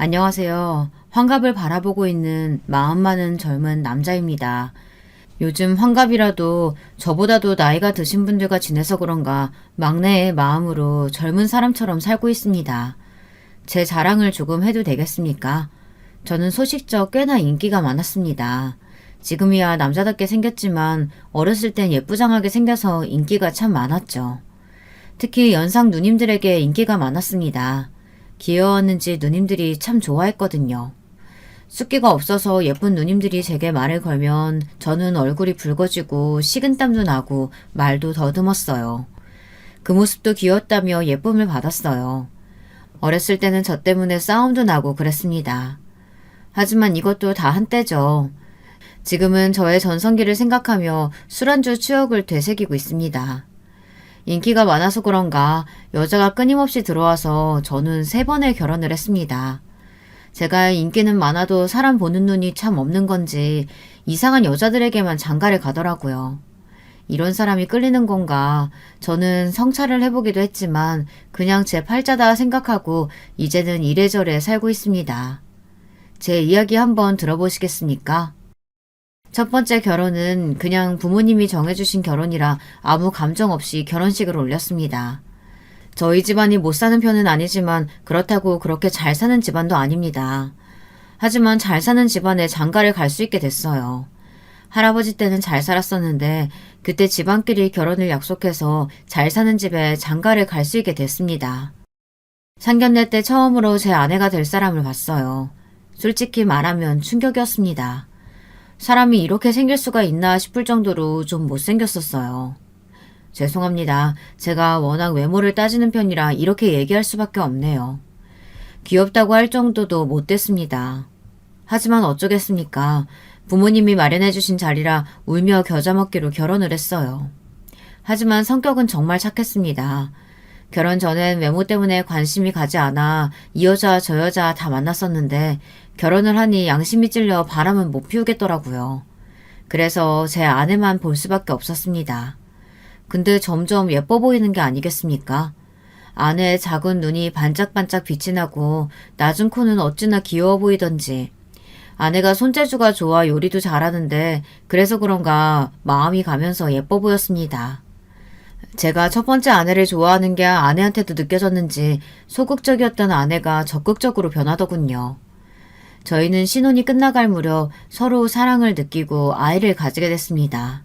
안녕하세요. 환갑을 바라보고 있는 마음 많은 젊은 남자입니다. 요즘 환갑이라도 저보다도 나이가 드신 분들과 지내서 그런가 막내의 마음으로 젊은 사람처럼 살고 있습니다. 제 자랑을 조금 해도 되겠습니까? 저는 소식적 꽤나 인기가 많았습니다. 지금이야 남자답게 생겼지만 어렸을 땐 예쁘장하게 생겨서 인기가 참 많았죠. 특히 연상 누님들에게 인기가 많았습니다. 귀여웠는지 누님들이 참 좋아했거든요. 숫기가 없어서 예쁜 누님들이 제게 말을 걸면 저는 얼굴이 붉어지고 식은땀도 나고 말도 더듬었어요. 그 모습도 귀엽다며 예쁨을 받았어요. 어렸을 때는 저 때문에 싸움도 나고 그랬습니다. 하지만 이것도 다 한때죠. 지금은 저의 전성기를 생각하며 술안주 추억을 되새기고 있습니다. 인기가 많아서 그런가 여자가 끊임없이 들어와서 저는 3번의 결혼을 했습니다. 제가 인기는 많아도 사람 보는 눈이 참 없는 건지 이상한 여자들에게만 장가를 가더라고요. 이런 사람이 끌리는 건가. 저는 성찰을 해보기도 했지만 그냥 제 팔자다 생각하고 이제는 이래저래 살고 있습니다. 제 이야기 한번 들어보시겠습니까? 첫 번째 결혼은 그냥 부모님이 정해주신 결혼이라 아무 감정 없이 결혼식을 올렸습니다. 저희 집안이 못 사는 편은 아니지만 그렇다고 그렇게 잘 사는 집안도 아닙니다. 하지만 잘 사는 집안에 장가를 갈 수 있게 됐어요. 할아버지 때는 잘 살았었는데 그때 집안끼리 결혼을 약속해서 잘 사는 집에 장가를 갈 수 있게 됐습니다. 상견례 때 처음으로 제 아내가 될 사람을 봤어요. 솔직히 말하면 충격이었습니다. 사람이 이렇게 생길 수가 있나 싶을 정도로 좀 못생겼었어요. 죄송합니다. 제가 워낙 외모를 따지는 편이라 이렇게 얘기할 수밖에 없네요. 귀엽다고 할 정도도 못됐습니다. 하지만 어쩌겠습니까? 부모님이 마련해주신 자리라 울며 겨자 먹기로 결혼을 했어요. 하지만 성격은 정말 착했습니다. 결혼 전엔 외모 때문에 관심이 가지 않아 이 여자 저 여자 다 만났었는데 결혼을 하니 양심이 찔려 바람은 못 피우겠더라고요. 그래서 제 아내만 볼 수밖에 없었습니다. 근데 점점 예뻐 보이는 게 아니겠습니까? 아내의 작은 눈이 반짝반짝 빛이 나고 낮은 코는 어찌나 귀여워 보이던지. 아내가 손재주가 좋아 요리도 잘하는데 그래서 그런가 마음이 가면서 예뻐 보였습니다. 제가 첫 번째 아내를 좋아하는 게 아내한테도 느껴졌는지 소극적이었던 아내가 적극적으로 변하더군요. 저희는 신혼이 끝나갈 무렵 서로 사랑을 느끼고 아이를 가지게 됐습니다.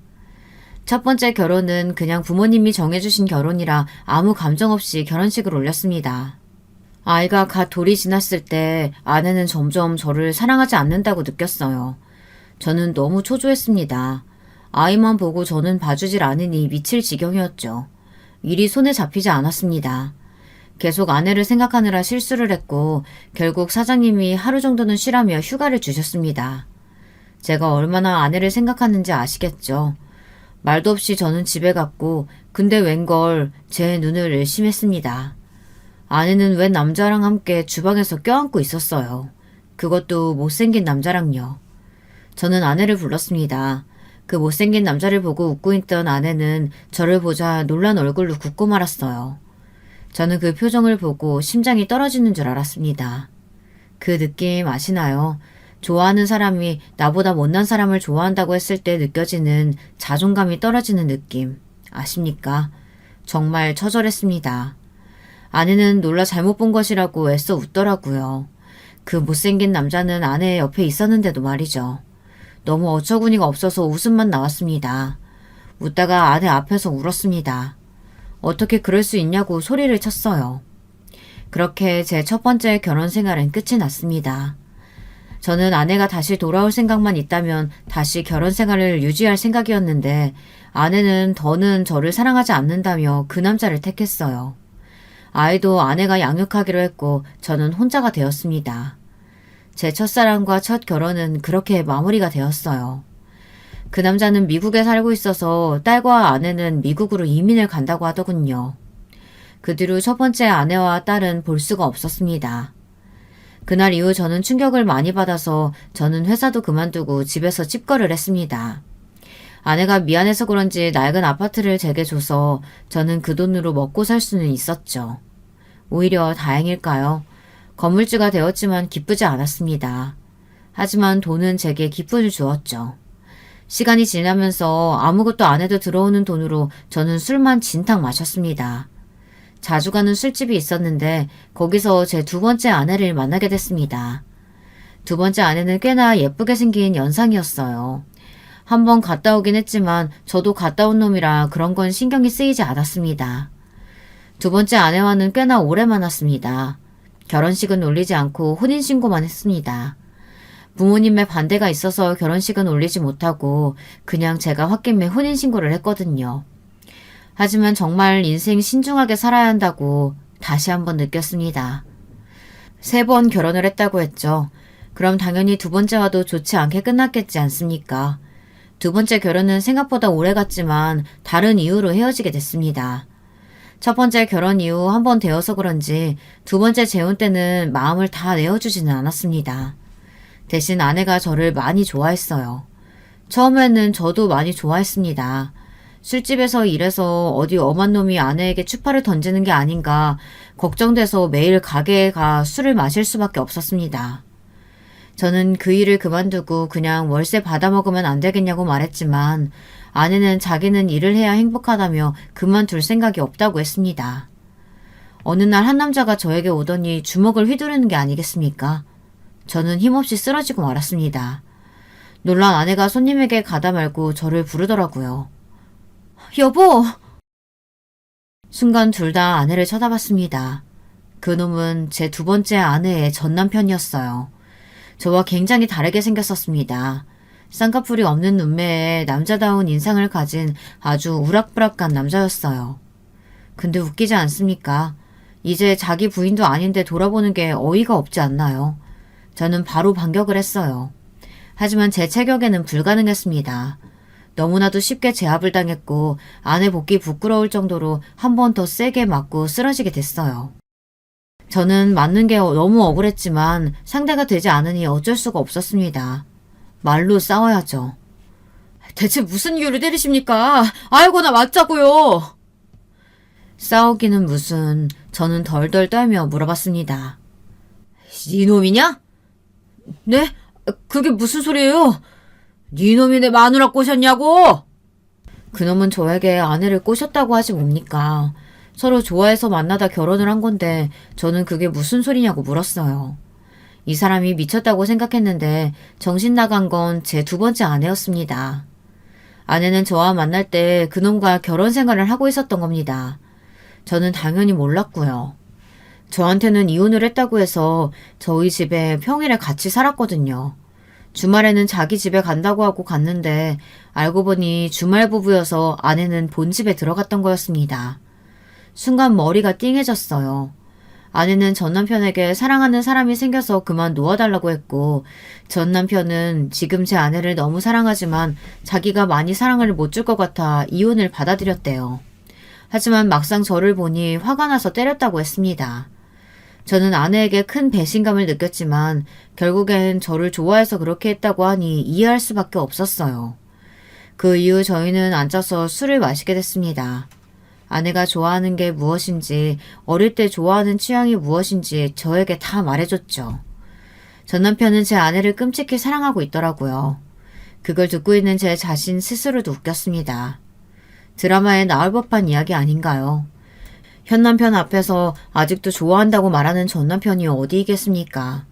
첫 번째 결혼은 그냥 부모님이 정해주신 결혼이라 아무 감정 없이 결혼식을 올렸습니다. 아이가 갓 돌이 지났을 때 아내는 점점 저를 사랑하지 않는다고 느꼈어요. 저는 너무 초조했습니다. 아이만 보고 저는 봐주질 않으니 미칠 지경이었죠. 일이 손에 잡히지 않았습니다. 계속 아내를 생각하느라 실수를 했고 결국 사장님이 하루 정도는 쉬라며 휴가를 주셨습니다. 제가 얼마나 아내를 생각하는지 아시겠죠. 말도 없이 저는 집에 갔고 근데 웬걸 제 눈을 의심했습니다. 아내는 웬 남자랑 함께 주방에서 껴안고 있었어요. 그것도 못생긴 남자랑요. 저는 아내를 불렀습니다. 그 못생긴 남자를 보고 웃고 있던 아내는 저를 보자 놀란 얼굴로 굳고 말았어요. 저는 그 표정을 보고 심장이 떨어지는 줄 알았습니다. 그 느낌 아시나요? 좋아하는 사람이 나보다 못난 사람을 좋아한다고 했을 때 느껴지는 자존감이 떨어지는 느낌 아십니까? 정말 처절했습니다. 아내는 놀라 잘못 본 것이라고 애써 웃더라고요. 그 못생긴 남자는 아내의 옆에 있었는데도 말이죠. 너무 어처구니가 없어서 웃음만 나왔습니다. 웃다가 아내 앞에서 울었습니다. 어떻게 그럴 수 있냐고 소리를 쳤어요. 그렇게 제 첫 번째 결혼 생활은 끝이 났습니다. 저는 아내가 다시 돌아올 생각만 있다면 다시 결혼 생활을 유지할 생각이었는데 아내는 더는 저를 사랑하지 않는다며 그 남자를 택했어요. 아이도 아내가 양육하기로 했고 저는 혼자가 되었습니다. 제 첫사랑과 첫 결혼은 그렇게 마무리가 되었어요. 그 남자는 미국에 살고 있어서 딸과 아내는 미국으로 이민을 간다고 하더군요. 그 뒤로 첫 번째 아내와 딸은 볼 수가 없었습니다. 그날 이후 저는 충격을 많이 받아서 저는 회사도 그만두고 집에서 찝거를 했습니다. 아내가 미안해서 그런지 낡은 아파트를 제게 줘서 저는 그 돈으로 먹고 살 수는 있었죠. 오히려 다행일까요? 건물주가 되었지만 기쁘지 않았습니다. 하지만 돈은 제게 기쁨을 주었죠. 시간이 지나면서 아무것도 안 해도 들어오는 돈으로 저는 술만 진탕 마셨습니다. 자주 가는 술집이 있었는데 거기서 제 두 번째 아내를 만나게 됐습니다. 두 번째 아내는 꽤나 예쁘게 생긴 연상이었어요. 한번 갔다 오긴 했지만 저도 갔다 온 놈이라 그런 건 신경이 쓰이지 않았습니다. 두 번째 아내와는 꽤나 오래 만났습니다. 결혼식은 올리지 않고 혼인신고만 했습니다. 부모님의 반대가 있어서 결혼식은 올리지 못하고 그냥 제가 홧김에 혼인신고를 했거든요. 하지만 정말 인생 신중하게 살아야 한다고 다시 한번 느꼈습니다. 3번 결혼을 했다고 했죠. 그럼 당연히 두 번째와도 좋지 않게 끝났겠지 않습니까? 두 번째 결혼은 생각보다 오래 갔지만 다른 이유로 헤어지게 됐습니다. 첫 번째 결혼 이후 한 번 되어서 그런지 두 번째 재혼 때는 마음을 다 내어주지는 않았습니다. 대신 아내가 저를 많이 좋아했어요. 처음에는 저도 많이 좋아했습니다. 술집에서 일해서 어디 엄한 놈이 아내에게 추파를 던지는 게 아닌가 걱정돼서 매일 가게에 가 술을 마실 수밖에 없었습니다. 저는 그 일을 그만두고 그냥 월세 받아먹으면 안 되겠냐고 말했지만 아내는 자기는 일을 해야 행복하다며 그만둘 생각이 없다고 했습니다. 어느 날 한 남자가 저에게 오더니 주먹을 휘두르는 게 아니겠습니까? 저는 힘없이 쓰러지고 말았습니다. 놀란 아내가 손님에게 가다 말고 저를 부르더라고요. 여보! 순간 둘 다 아내를 쳐다봤습니다. 그놈은 제 두 번째 아내의 전남편이었어요. 저와 굉장히 다르게 생겼었습니다. 쌍꺼풀이 없는 눈매에 남자다운 인상을 가진 아주 우락부락한 남자였어요. 근데 웃기지 않습니까? 이제 자기 부인도 아닌데 돌아보는 게 어이가 없지 않나요? 저는 바로 반격을 했어요. 하지만 제 체격에는 불가능했습니다. 너무나도 쉽게 제압을 당했고 아내 복귀 부끄러울 정도로 한 번 더 세게 맞고 쓰러지게 됐어요. 저는 맞는 게 너무 억울했지만 상대가 되지 않으니 어쩔 수가 없었습니다. 말로 싸워야죠. 대체 무슨 이유를 때리십니까? 아이고 나 맞자고요. 싸우기는 무슨, 저는 덜덜 떨며 물어봤습니다. 이놈이냐? 네? 그게 무슨 소리예요? 니놈이 내 마누라 꼬셨냐고? 그놈은 저에게 아내를 꼬셨다고 하지 뭡니까? 서로 좋아해서 만나다 결혼을 한 건데 저는 그게 무슨 소리냐고 물었어요. 이 사람이 미쳤다고 생각했는데 정신 나간 건 제 두 번째 아내였습니다. 아내는 저와 만날 때 그놈과 결혼 생활을 하고 있었던 겁니다. 저는 당연히 몰랐고요. 저한테는 이혼을 했다고 해서 저희 집에 평일에 같이 살았거든요. 주말에는 자기 집에 간다고 하고 갔는데 알고 보니 주말 부부여서 아내는 본집에 들어갔던 거였습니다. 순간 머리가 띵해졌어요. 아내는 전 남편에게 사랑하는 사람이 생겨서 그만 놓아달라고 했고 전 남편은 지금 제 아내를 너무 사랑하지만 자기가 많이 사랑을 못 줄 것 같아 이혼을 받아들였대요. 하지만 막상 저를 보니 화가 나서 때렸다고 했습니다. 저는 아내에게 큰 배신감을 느꼈지만 결국엔 저를 좋아해서 그렇게 했다고 하니 이해할 수밖에 없었어요. 그 이후 저희는 앉아서 술을 마시게 됐습니다. 아내가 좋아하는 게 무엇인지, 어릴 때 좋아하는 취향이 무엇인지 저에게 다 말해줬죠. 전 남편은 제 아내를 끔찍히 사랑하고 있더라고요. 그걸 듣고 있는 제 자신 스스로도 웃겼습니다. 드라마에 나올 법한 이야기 아닌가요? 현 남편 앞에서 아직도 좋아한다고 말하는 전 남편이 어디 있겠습니까?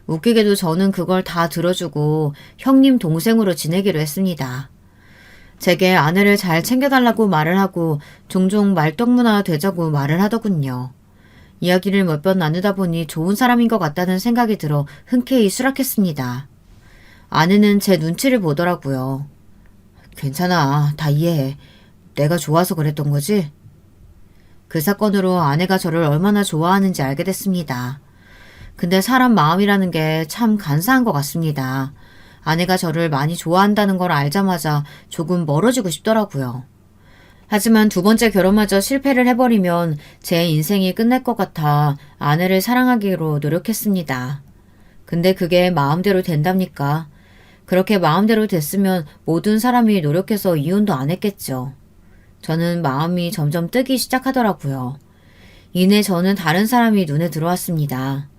웃기게도 저는 그걸 다 들어주고 형님 동생으로 지내기로 했습니다. 제게 아내를 잘 챙겨달라고 말을 하고 종종 말동무나 되자고 말을 하더군요. 이야기를 몇 번 나누다 보니 좋은 사람인 것 같다는 생각이 들어 흔쾌히 수락했습니다. 아내는 제 눈치를 보더라고요. 괜찮아, 다 이해해. 내가 좋아서 그랬던 거지? 그 사건으로 아내가 저를 얼마나 좋아하는지 알게 됐습니다. 근데 사람 마음이라는 게 참 간사한 것 같습니다. 아내가 저를 많이 좋아한다는 걸 알자마자 조금 멀어지고 싶더라고요. 하지만 두 번째 결혼마저 실패를 해버리면 제 인생이 끝날 것 같아 아내를 사랑하기로 노력했습니다. 근데 그게 마음대로 된답니까? 그렇게 마음대로 됐으면 모든 사람이 노력해서 이혼도 안 했겠죠. 저는 마음이 점점 뜨기 시작하더라고요. 이내 저는 다른 사람이 눈에 들어왔습니다.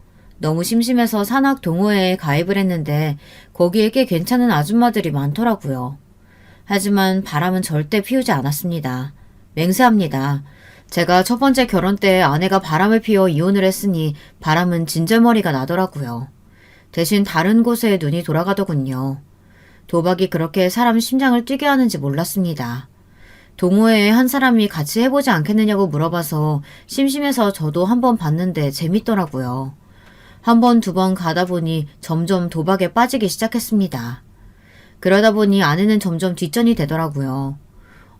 너무 심심해서 산악 동호회에 가입을 했는데 거기에 꽤 괜찮은 아줌마들이 많더라고요. 하지만 바람은 절대 피우지 않았습니다. 맹세합니다. 제가 첫 번째 결혼 때 아내가 바람을 피워 이혼을 했으니 바람은 진절머리가 나더라고요. 대신 다른 곳에 눈이 돌아가더군요. 도박이 그렇게 사람 심장을 뛰게 하는지 몰랐습니다. 동호회에 한 사람이 같이 해보지 않겠느냐고 물어봐서 심심해서 저도 한번 봤는데 재밌더라고요. 한 번, 두 번 가다 보니 점점 도박에 빠지기 시작했습니다. 그러다 보니 아내는 점점 뒷전이 되더라고요.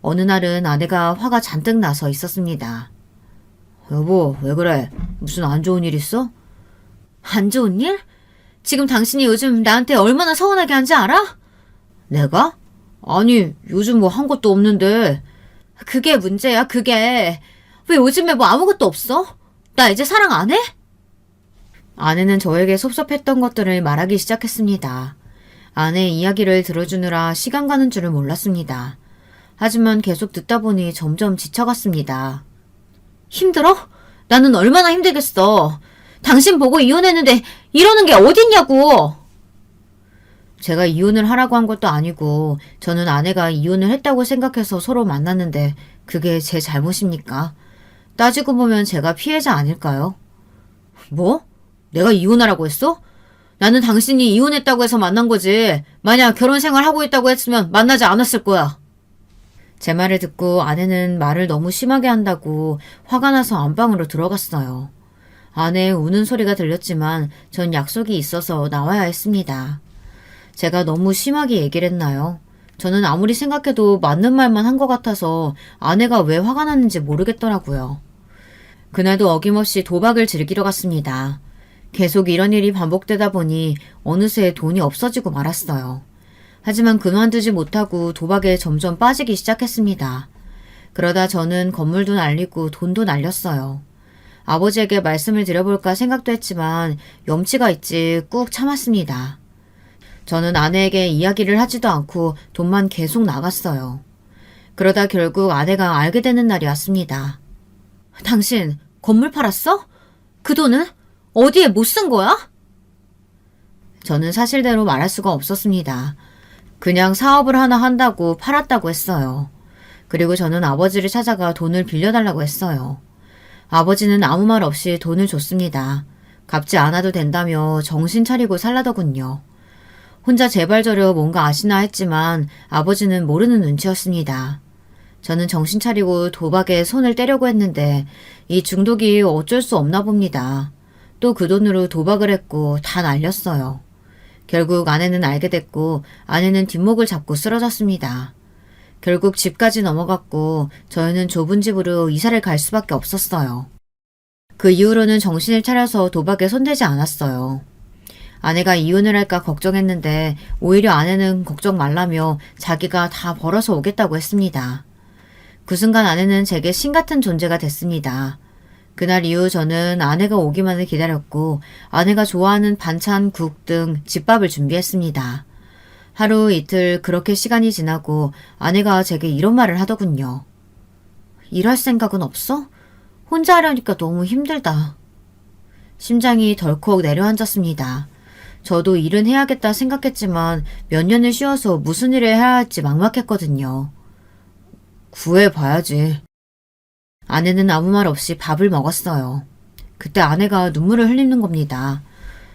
어느 날은 아내가 화가 잔뜩 나서 있었습니다. 여보, 왜 그래? 무슨 안 좋은 일 있어? 안 좋은 일? 지금 당신이 요즘 나한테 얼마나 서운하게 한지 알아? 내가? 아니, 요즘 뭐 한 것도 없는데. 그게 문제야, 그게. 왜 요즘에 뭐 아무것도 없어? 나 이제 사랑 안 해? 아내는 저에게 섭섭했던 것들을 말하기 시작했습니다. 아내의 이야기를 들어주느라 시간 가는 줄을 몰랐습니다. 하지만 계속 듣다 보니 점점 지쳐갔습니다. 힘들어? 나는 얼마나 힘들겠어. 당신 보고 이혼했는데 이러는 게 어딨냐고. 제가 이혼을 하라고 한 것도 아니고 저는 아내가 이혼을 했다고 생각해서 서로 만났는데 그게 제 잘못입니까? 따지고 보면 제가 피해자 아닐까요? 뭐? 내가 이혼하라고 했어? 나는 당신이 이혼했다고 해서 만난 거지. 만약 결혼 생활하고 있다고 했으면 만나지 않았을 거야. 제 말을 듣고 아내는 말을 너무 심하게 한다고 화가 나서 안방으로 들어갔어요. 아내의 우는 소리가 들렸지만 전 약속이 있어서 나와야 했습니다. 제가 너무 심하게 얘기를 했나요? 저는 아무리 생각해도 맞는 말만 한 것 같아서 아내가 왜 화가 났는지 모르겠더라고요. 그날도 어김없이 도박을 즐기러 갔습니다. 계속 이런 일이 반복되다 보니 어느새 돈이 없어지고 말았어요. 하지만 그만두지 못하고 도박에 점점 빠지기 시작했습니다. 그러다 저는 건물도 날리고 돈도 날렸어요. 아버지에게 말씀을 드려볼까 생각도 했지만 염치가 있지 꾹 참았습니다. 저는 아내에게 이야기를 하지도 않고 돈만 계속 나갔어요. 그러다 결국 아내가 알게 되는 날이 왔습니다. 당신 건물 팔았어? 그 돈은? 어디에 못 쓴 거야? 저는 사실대로 말할 수가 없었습니다. 그냥 사업을 하나 한다고 팔았다고 했어요. 그리고 저는 아버지를 찾아가 돈을 빌려달라고 했어요. 아버지는 아무 말 없이 돈을 줬습니다. 갚지 않아도 된다며 정신 차리고 살라더군요. 혼자 제발 저려 뭔가 아시나 했지만 아버지는 모르는 눈치였습니다. 저는 정신 차리고 도박에 손을 떼려고 했는데 이 중독이 어쩔 수 없나 봅니다. 또 그 돈으로 도박을 했고 다 날렸어요. 결국 아내는 알게 됐고 아내는 뒷목을 잡고 쓰러졌습니다. 결국 집까지 넘어갔고 저희는 좁은 집으로 이사를 갈 수밖에 없었어요. 그 이후로는 정신을 차려서 도박에 손대지 않았어요. 아내가 이혼을 할까 걱정했는데 오히려 아내는 걱정 말라며 자기가 다 벌어서 오겠다고 했습니다. 그 순간 아내는 제게 신 같은 존재가 됐습니다. 그날 이후 저는 아내가 오기만을 기다렸고 아내가 좋아하는 반찬, 국 등 집밥을 준비했습니다. 하루 이틀 그렇게 시간이 지나고 아내가 제게 이런 말을 하더군요. 일할 생각은 없어? 혼자 하려니까 너무 힘들다. 심장이 덜컥 내려앉았습니다. 저도 일은 해야겠다 생각했지만 몇 년을 쉬어서 무슨 일을 해야 할지 막막했거든요. 구해봐야지. 아내는 아무 말 없이 밥을 먹었어요. 그때 아내가 눈물을 흘리는 겁니다.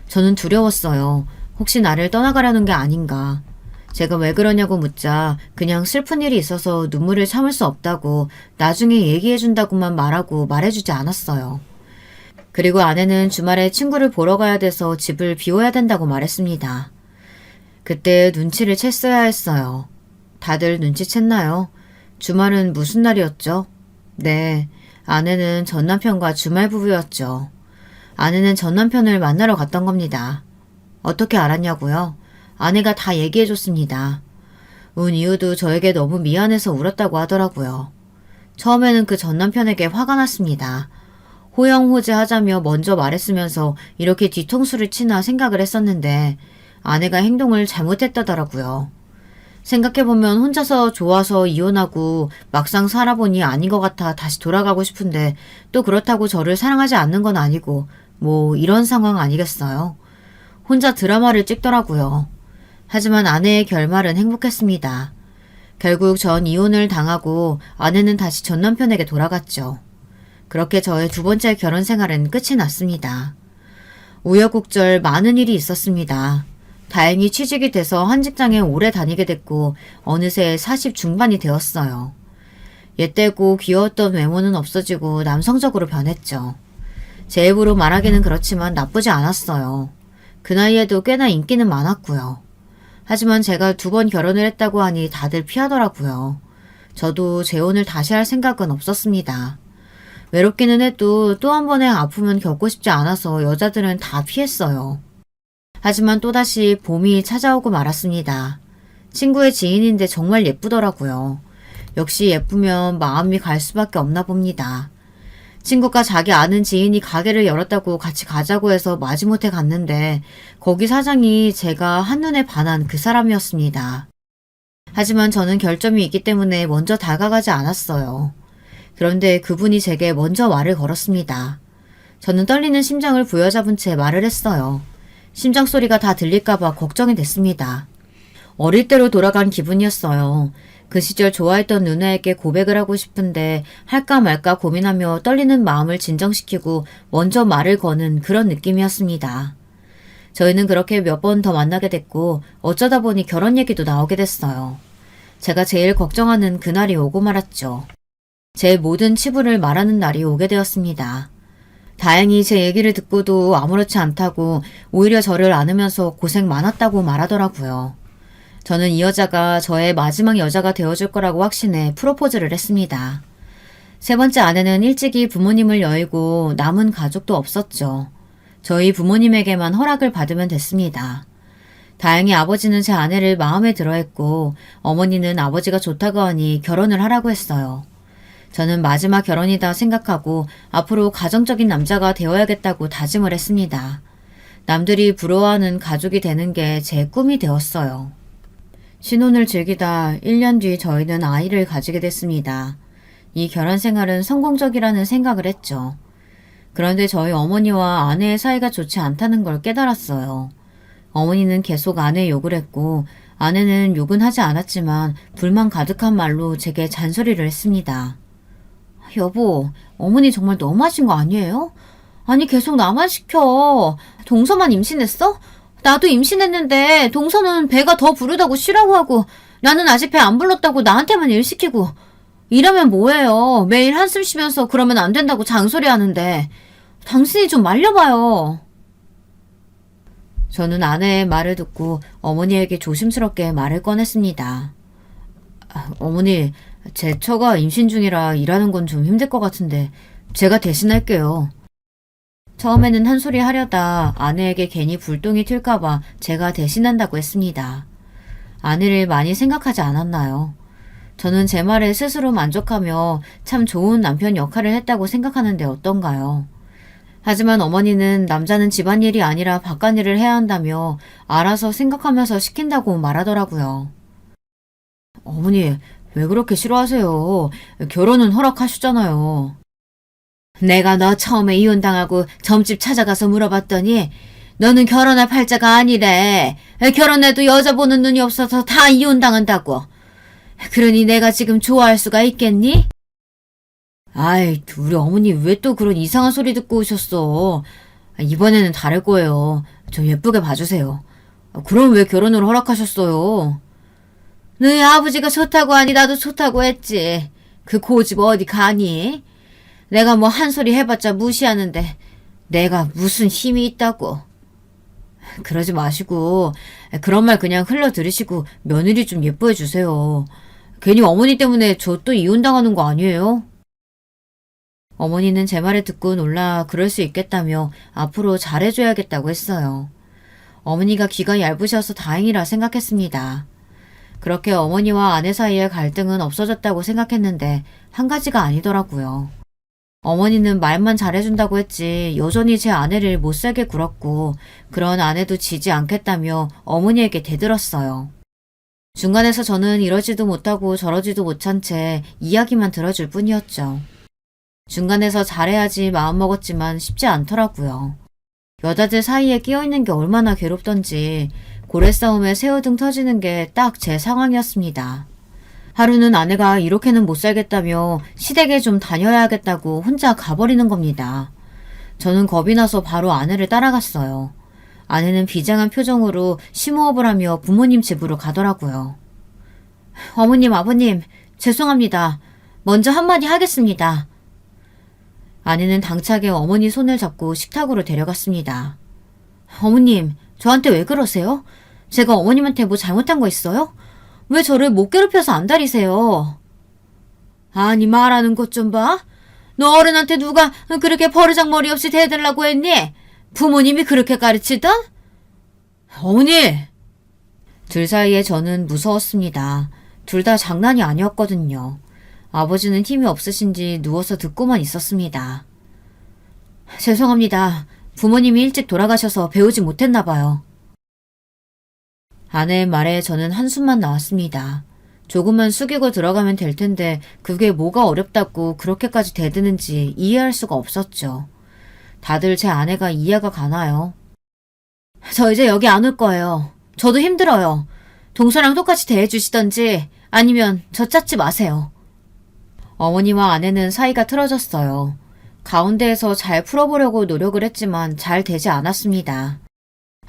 저는 두려웠어요. 혹시 나를 떠나가려는 게 아닌가. 제가 왜 그러냐고 묻자 그냥 슬픈 일이 있어서 눈물을 참을 수 없다고 나중에 얘기해준다고만 말하고 말해주지 않았어요. 그리고 아내는 주말에 친구를 보러 가야 돼서 집을 비워야 된다고 말했습니다. 그때 눈치를 챘어야 했어요. 다들 눈치챘나요? 주말은 무슨 날이었죠? 네, 아내는 전남편과 주말 부부였죠. 아내는 전남편을 만나러 갔던 겁니다. 어떻게 알았냐고요? 아내가 다 얘기해줬습니다. 운 이유도 저에게 너무 미안해서 울었다고 하더라고요. 처음에는 그 전남편에게 화가 났습니다. 호영호재하자며 먼저 말했으면서 이렇게 뒤통수를 치나 생각을 했었는데 아내가 행동을 잘못했다더라고요. 생각해보면 혼자서 좋아서 이혼하고 막상 살아보니 아닌 것 같아 다시 돌아가고 싶은데 또 그렇다고 저를 사랑하지 않는 건 아니고 뭐 이런 상황 아니겠어요? 혼자 드라마를 찍더라고요. 하지만 아내의 결말은 행복했습니다. 결국 전 이혼을 당하고 아내는 다시 전 남편에게 돌아갔죠. 그렇게 저의 두 번째 결혼 생활은 끝이 났습니다. 우여곡절 많은 일이 있었습니다. 다행히 취직이 돼서 한 직장에 오래 다니게 됐고 어느새 40 중반이 되었어요. 옛되고 귀여웠던 외모는 없어지고 남성적으로 변했죠. 제 입으로 말하기는 그렇지만 나쁘지 않았어요. 그 나이에도 꽤나 인기는 많았고요. 하지만 제가 2번 결혼을 했다고 하니 다들 피하더라고요. 저도 재혼을 다시 할 생각은 없었습니다. 외롭기는 해도 또 한 번의 아픔은 겪고 싶지 않아서 여자들은 다 피했어요. 하지만 또다시 봄이 찾아오고 말았습니다. 친구의 지인인데 정말 예쁘더라고요. 역시 예쁘면 마음이 갈 수밖에 없나 봅니다. 친구가 자기 아는 지인이 가게를 열었다고 같이 가자고 해서 마지못해 갔는데 거기 사장이 제가 한눈에 반한 그 사람이었습니다. 하지만 저는 결점이 있기 때문에 먼저 다가가지 않았어요. 그런데 그분이 제게 먼저 말을 걸었습니다. 저는 떨리는 심장을 부여잡은 채 말을 했어요. 심장 소리가 다 들릴까봐 걱정이 됐습니다. 어릴 때로 돌아간 기분이었어요. 그 시절 좋아했던 누나에게 고백을 하고 싶은데 할까 말까 고민하며 떨리는 마음을 진정시키고 먼저 말을 거는 그런 느낌이었습니다. 저희는 그렇게 몇 번 더 만나게 됐고 어쩌다 보니 결혼 얘기도 나오게 됐어요. 제가 제일 걱정하는 그날이 오고 말았죠. 제 모든 치부를 말하는 날이 오게 되었습니다. 다행히 제 얘기를 듣고도 아무렇지 않다고 오히려 저를 안으면서 고생 많았다고 말하더라고요. 저는 이 여자가 저의 마지막 여자가 되어줄 거라고 확신해 프로포즈를 했습니다. 세 번째 아내는 일찍이 부모님을 여의고 남은 가족도 없었죠. 저희 부모님에게만 허락을 받으면 됐습니다. 다행히 아버지는 제 아내를 마음에 들어 했고 어머니는 아버지가 좋다고 하니 결혼을 하라고 했어요. 저는 마지막 결혼이다 생각하고 앞으로 가정적인 남자가 되어야겠다고 다짐을 했습니다. 남들이 부러워하는 가족이 되는 게 제 꿈이 되었어요. 신혼을 즐기다 1년 뒤 저희는 아이를 가지게 됐습니다. 이 결혼 생활은 성공적이라는 생각을 했죠. 그런데 저희 어머니와 아내의 사이가 좋지 않다는 걸 깨달았어요. 어머니는 계속 아내의 욕을 했고 아내는 욕은 하지 않았지만 불만 가득한 말로 제게 잔소리를 했습니다. 여보, 어머니 정말 너무하신 거 아니에요? 아니 계속 나만 시켜. 동서만 임신했어? 나도 임신했는데 동서는 배가 더 부르다고 쉬라고 하고 나는 아직 배 안 불렀다고 나한테만 일 시키고 이러면 뭐해요. 매일 한숨 쉬면서 그러면 안 된다고 장소리 하는데 당신이 좀 말려봐요. 저는 아내의 말을 듣고 어머니에게 조심스럽게 말을 꺼냈습니다. 어머니, 제 처가 임신 중이라 일하는 건 좀 힘들 것 같은데 제가 대신할게요. 처음에는 한 소리 하려다 아내에게 괜히 불똥이 튈까봐 제가 대신한다고 했습니다. 아내를 많이 생각하지 않았나요? 저는 제 말에 스스로 만족하며 참 좋은 남편 역할을 했다고 생각하는데 어떤가요? 하지만 어머니는 남자는 집안일이 아니라 바깥일을 해야 한다며 알아서 생각하면서 시킨다고 말하더라고요. 어머니, 왜 그렇게 싫어하세요? 결혼은 허락하셨잖아요. 내가 너 처음에 이혼당하고 점집 찾아가서 물어봤더니 너는 결혼할 팔자가 아니래. 결혼해도 여자 보는 눈이 없어서 다 이혼당한다고. 그러니 내가 지금 좋아할 수가 있겠니? 아이, 우리 어머니 왜 또 그런 이상한 소리 듣고 오셨어. 이번에는 다를 거예요. 저 예쁘게 봐주세요. 그럼 왜 결혼을 허락하셨어요? 너희 아버지가 좋다고 하니 나도 좋다고 했지. 그 고집 어디 가니? 내가 뭐 한 소리 해봤자 무시하는데 내가 무슨 힘이 있다고. 그러지 마시고 그런 말 그냥 흘러들으시고 며느리 좀 예뻐해 주세요. 괜히 어머니 때문에 저 또 이혼당하는 거 아니에요? 어머니는 제 말을 듣고 놀라 그럴 수 있겠다며 앞으로 잘해줘야겠다고 했어요. 어머니가 귀가 얇으셔서 다행이라 생각했습니다. 그렇게 어머니와 아내 사이의 갈등은 없어졌다고 생각했는데 한 가지가 아니더라고요. 어머니는 말만 잘해준다고 했지 여전히 제 아내를 못살게 굴었고 그런 아내도 지지 않겠다며 어머니에게 대들었어요. 중간에서 저는 이러지도 못하고 저러지도 못한 채 이야기만 들어줄 뿐이었죠. 중간에서 잘해야지 마음먹었지만 쉽지 않더라고요. 여자들 사이에 끼어있는 게 얼마나 괴롭던지 고래 싸움에 새우등 터지는 게 딱 제 상황이었습니다. 하루는 아내가 이렇게는 못 살겠다며 시댁에 좀 다녀야겠다고 혼자 가버리는 겁니다. 저는 겁이 나서 바로 아내를 따라갔어요. 아내는 비장한 표정으로 심호흡을 하며 부모님 집으로 가더라고요. 어머님, 아버님, 죄송합니다. 먼저 한마디 하겠습니다. 아내는 당차게 어머니 손을 잡고 식탁으로 데려갔습니다. 어머님, 저한테 왜 그러세요? 제가 어머님한테 뭐 잘못한 거 있어요? 왜 저를 못 괴롭혀서 안달이세요? 아니, 말하는 것 좀 봐. 너 어른한테 누가 그렇게 버르장머리 없이 대해달라고 했니? 부모님이 그렇게 가르치던? 어머니! 둘 사이에 저는 무서웠습니다. 둘 다 장난이 아니었거든요. 아버지는 힘이 없으신지 누워서 듣고만 있었습니다. 죄송합니다. 부모님이 일찍 돌아가셔서 배우지 못했나 봐요. 아내의 말에 저는 한숨만 나왔습니다. 조금만 숙이고 들어가면 될 텐데 그게 뭐가 어렵다고 그렇게까지 대드는지 이해할 수가 없었죠. 다들 제 아내가 이해가 가나요? 저 이제 여기 안 올 거예요. 저도 힘들어요. 동서랑 똑같이 대해주시던지 아니면 저 찾지 마세요. 어머니와 아내는 사이가 틀어졌어요. 가운데에서 잘 풀어보려고 노력을 했지만 잘 되지 않았습니다.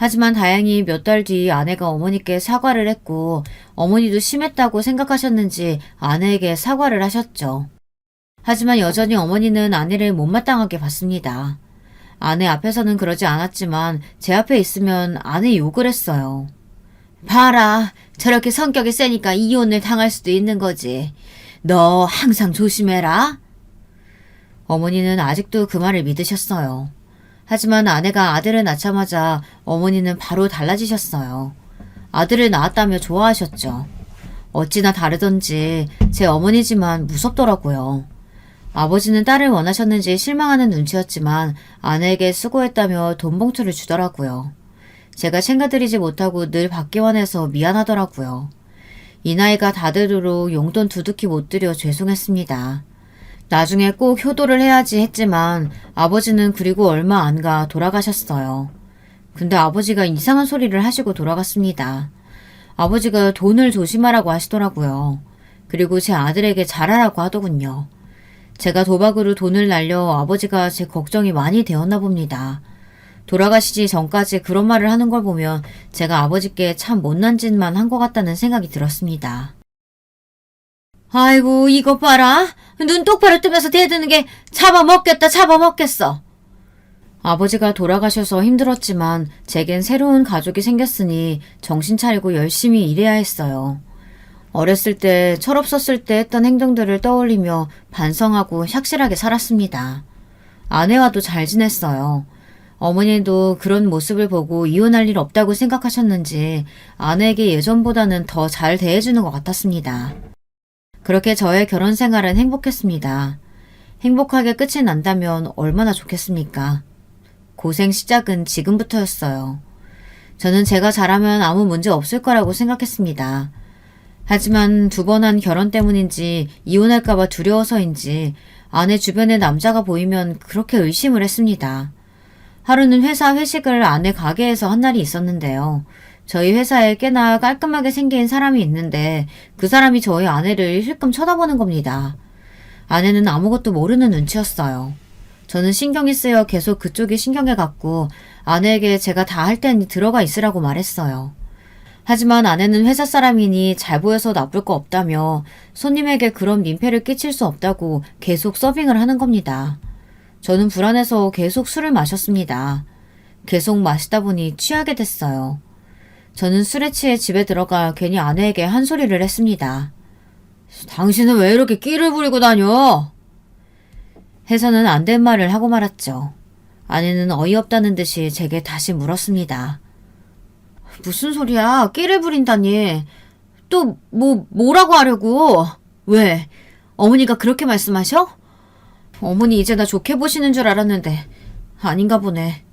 하지만 다행히 몇 달 뒤 아내가 어머니께 사과를 했고 어머니도 심했다고 생각하셨는지 아내에게 사과를 하셨죠. 하지만 여전히 어머니는 아내를 못마땅하게 봤습니다. 아내 앞에서는 그러지 않았지만 제 앞에 있으면 아내 욕을 했어요. 봐라, 저렇게 성격이 세니까 이혼을 당할 수도 있는 거지. 너 항상 조심해라. 어머니는 아직도 그 말을 믿으셨어요. 하지만 아내가 아들을 낳자마자 어머니는 바로 달라지셨어요. 아들을 낳았다며 좋아하셨죠. 어찌나 다르던지 제 어머니지만 무섭더라고요. 아버지는 딸을 원하셨는지 실망하는 눈치였지만 아내에게 수고했다며 돈 봉투를 주더라고요. 제가 챙겨드리지 못하고 늘 받기만 해서 미안하더라고요. 이 나이가 다 되도록 용돈 두둑히 못 드려 죄송했습니다. 나중에 꼭 효도를 해야지 했지만 아버지는 그리고 얼마 안 가 돌아가셨어요. 근데 아버지가 이상한 소리를 하시고 돌아갔습니다. 아버지가 돈을 조심하라고 하시더라고요. 그리고 제 아들에게 잘하라고 하더군요. 제가 도박으로 돈을 날려 아버지가 제 걱정이 많이 되었나 봅니다. 돌아가시기 전까지 그런 말을 하는 걸 보면 제가 아버지께 참 못난 짓만 한 것 같다는 생각이 들었습니다. 아이고, 이것 봐라. 눈 똑바로 뜨면서 대드는 게 잡아먹겠다, 잡아먹겠어. 아버지가 돌아가셔서 힘들었지만 제겐 새로운 가족이 생겼으니 정신 차리고 열심히 일해야 했어요. 어렸을 때 철없었을 때 했던 행동들을 떠올리며 반성하고 착실하게 살았습니다. 아내와도 잘 지냈어요. 어머니도 그런 모습을 보고 이혼할 일 없다고 생각하셨는지 아내에게 예전보다는 더 잘 대해주는 것 같았습니다. 그렇게 저의 결혼 생활은 행복했습니다. 행복하게 끝이 난다면 얼마나 좋겠습니까? 고생 시작은 지금부터였어요. 저는 제가 잘하면 아무 문제 없을 거라고 생각했습니다. 하지만 2번 한 결혼 때문인지 이혼할까봐 두려워서인지 아내 주변에 남자가 보이면 그렇게 의심을 했습니다. 하루는 회사 회식을 아내 가게에서 한 날이 있었는데요. 저희 회사에 꽤나 깔끔하게 생긴 사람이 있는데 그 사람이 저희 아내를 힐끔 쳐다보는 겁니다. 아내는 아무것도 모르는 눈치였어요. 저는 신경이 쓰여 계속 그쪽이 신경에 갔고 아내에게 제가 다 할 테니 들어가 있으라고 말했어요. 하지만 아내는 회사 사람이니 잘 보여서 나쁠 거 없다며 손님에게 그런 민폐를 끼칠 수 없다고 계속 서빙을 하는 겁니다. 저는 불안해서 계속 술을 마셨습니다. 계속 마시다 보니 취하게 됐어요. 저는 술에 취해 집에 들어가 괜히 아내에게 한 소리를 했습니다. 당신은 왜 이렇게 끼를 부리고 다녀? 해서는 안 된 말을 하고 말았죠. 아내는 어이없다는 듯이 제게 다시 물었습니다. 무슨 소리야? 끼를 부린다니. 또 뭐라고 하려고? 왜? 어머니가 그렇게 말씀하셔? 어머니 이제 나 좋게 보시는 줄 알았는데 아닌가 보네.